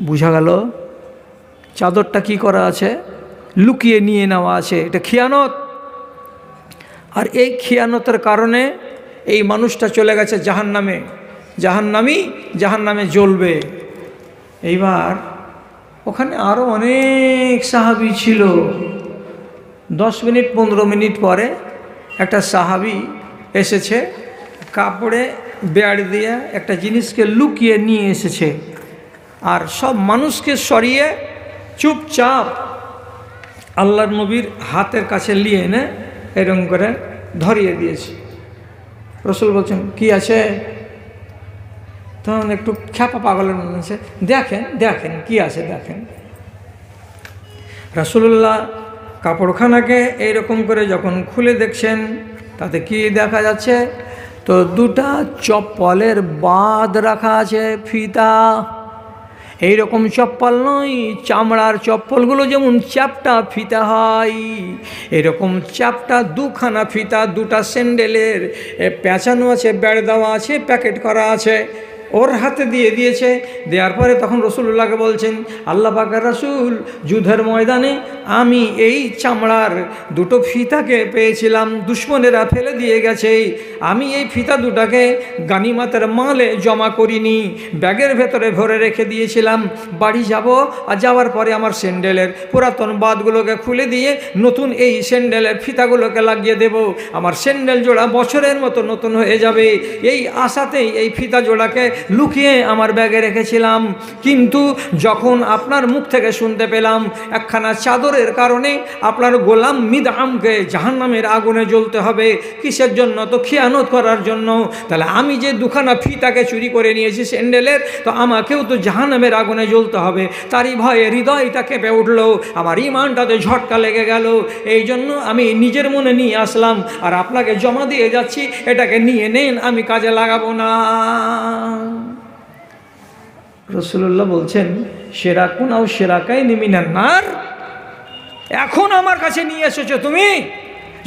বুঝা গেল চাদরটা কি করা আছে? লুকিয়ে নিয়ে নেওয়া আছে। এটা খিয়ানত। আর এই খিয়ানতের কারণে এই মানুষটা চলে গেছে জাহান্নামে, জাহান্নামে জ্বলবে। এইবার ওখানে আরও অনেক সাহাবী ছিল। 10 মিনিট 15 মিনিট পরে একটা সাহাবী এসেছে, কাপড়ে বেড় দিয়ে একটা জিনিসকে লুকিয়ে নিয়ে এসেছে, আর সব মানুষকে সরিয়ে চুপচাপ আল্লাহর নবীর হাতের কাছে নিয়ে এনে এরকম করে ধরিয়ে দিয়েছে। রাসূল বলছেন, কি আছে? তখন একটু খ্যাপা পাগলের মনে হচ্ছে, দেখেন দেখেন কি আছে দেখেন। রাসূলুল্লাহ কাপড়খানাকে এইরকম করে যখন খুলে দেখছেন, তাতে কি দেখা যাচ্ছে? তো 2টা চপ্পলের বাদ রাখা আছে, ফিতা। এইরকম চপ্পল নয়, চামড়ার চপ্পলগুলো যেমন চ্যাপ্টা ফিতা হয়, এরকম চ্যাপ্টা 2খানা ফিতা 2টা স্যান্ডেলের পেঁচানো আছে, বেড় দেওয়া আছে, প্যাকেট করা আছে। ওর হাতে দিয়ে দিয়েছে। দেওয়ার পরে তখন রাসূলুল্লাহকে বলছেন, আল্লাহ পাকের রাসূল, যুদ্ধের ময়দানে আমি এই চামড়ার 2টো ফিতাকে পেয়েছিলাম, দুশমনেরা ফেলে দিয়ে গেছে। আমি এই ফিতা 2টাকে গানিমাতের মালে জমা করিনি, ব্যাগের ভেতরে ভরে রেখে দিয়েছিলাম। বাড়ি যাব, আর যাওয়ার পরে আমার স্যান্ডেলের পুরাতন বাদগুলোকে খুলে দিয়ে নতুন এই স্যান্ডেলের ফিতাগুলোকে লাগিয়ে দেব। আমার স্যান্ডেল জোড়া বছরের মতো নতুন হয়ে যাবে। এই আশাতেই এই ফিতা জোড়াকে লুকিয়ে আমার ব্যাগে রেখেছিলাম। কিন্তু যখন আপনার মুখ থেকে শুনতে পেলাম একখানা চাদরের কারণে আপনার গোলাম মিদআমকে জাহান্নামের আগুনে জ্বলতে হবে, কিসের জন্য? তো খিয়ানত করার জন্য। তাহলে আমি যে 2খানা ফিতাকে চুরি করে নিয়েছি স্যান্ডেলের, তো আমাকেও তো জাহান্নামের আগুনে জ্বলতে হবে। তারই ভয়ে হৃদয়টা কেঁপে উঠলো, আমার ইমানটাতে ঝটকা লেগে গেল। এই জন্য আমি নিজের মনে নিয়ে আসলাম, আর আপনাকে জমা দিয়ে যাচ্ছি, এটাকে নিয়ে নেন, আমি কাজে লাগাবো না। রাসূলুল্লাহ বলছেন, শিরাকুন আও শিরাকাইনি মিনান নার। এখন আমার কাছে নিয়ে এসেছো তুমি,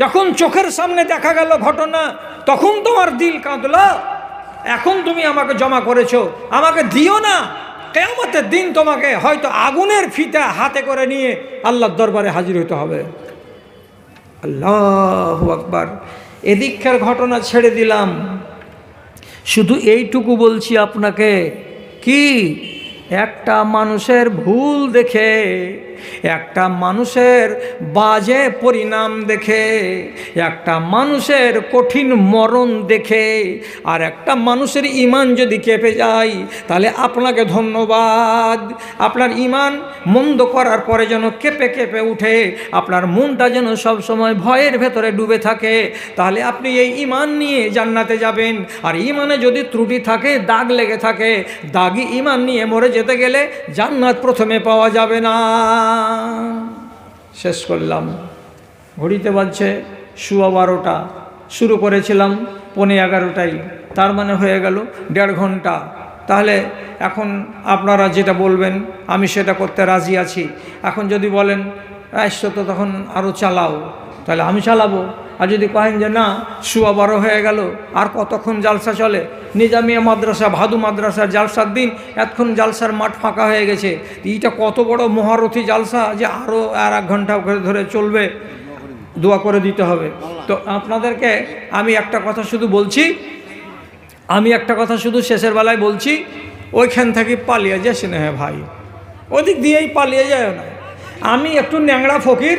যখন চোখের সামনে দেখা গেল ঘটনা, তখন তোমার দিল কাঁদলো। এখন তুমি আমাকে জমা করেছো, আমাকে দিও না। কিয়ামতের দিন তোমাকে হয়তো আগুনের ফিতা হাতে করে নিয়ে আল্লাহর দরবারে হাজির হতে হবে। আল্লাহু আকবার। এদিককার ঘটনা ছেড়ে দিলাম, শুধু এইটুকু বলছি আপনাকে, কি একটা মানুষের ভুল দেখে, একটা মানুষের বাজে পরিণাম দেখে, একটা মানুষের কঠিন মরণ দেখে, আর একটা মানুষের ঈমান যদি কেঁপে যায়, তাহলে আপনাকে ধন্যবাদ। আপনার ঈমান মন্দ করার পরে যেন কেঁপে কেঁপে উঠে, আপনার মনটা যেন সব সময় ভয়ের ভেতরে ডুবে থাকে, তাহলে আপনি এই ঈমান নিয়ে জান্নাতে যাবেন। আর ঈমানে যদি ত্রুটি থাকে, দাগ লেগে থাকে, দাগি ঈমান নিয়ে মরে যেতে গেলে জান্নাত প্রথমে পাওয়া যাবে না। শেষ করলাম, ঘড়িতে বাজছে 12:15। শুরু করেছিলাম 11:15, তার মানে হয়ে গেল 1.5 ঘন্টা। তাহলে এখন আপনারা যেটা বলবেন আমি সেটা করতে রাজি আছি। এখন যদি বলেন আসছো তো তখন আরও চালাও, তাহলে আমি চালাবো। আর যদি কহেন যে না 12:15 হয়ে গেল, আর কতক্ষণ জালসা চলে? নিজামিয়া মাদ্রাসা, ভাদু মাদ্রাসার জালসার দিন, এতক্ষণ জালসার মাঠ ফাঁকা হয়ে গেছে। এইটা কত বড় মহারথী জালসা যে আরও 1 ঘন্টা ধরে চলবে, দোয়া করে দিতে হবে। তো আপনাদেরকে আমি একটা কথা শুধু বলছি, শেষের বেলায় বলছি, ওইখান থেকে পালিয়ে যাস না। হ্যাঁ ভাই, ওদিক দিয়েই পালিয়ে যায় না। আমি একটু ন্যাংড়া ফকির,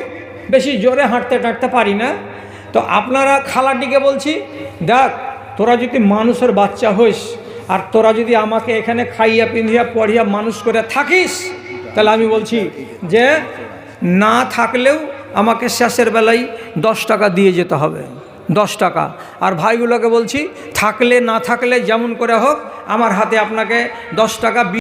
বেশি জোরে হাঁটতে টাঁটতে পারি না। তো আপনারা খালাটিকে বলছি, দেখ তোরা যদি মানুষের বাচ্চা হইস, আর তোরা যদি আমাকে এখানে খাইয়া পিন্ধিয়া পড়িয়া মানুষ করে থাকিস, তাহলে আমি বলছি যে না থাকলেও আমাকে শেষের বেলায় 10 টাকা দিয়ে যেতে হবে, 10 টাকা। আর ভাইগুলোকে বলছি, থাকলে না থাকলে যেমন করে হোক আমার হাতে আপনাকে 10 টাকা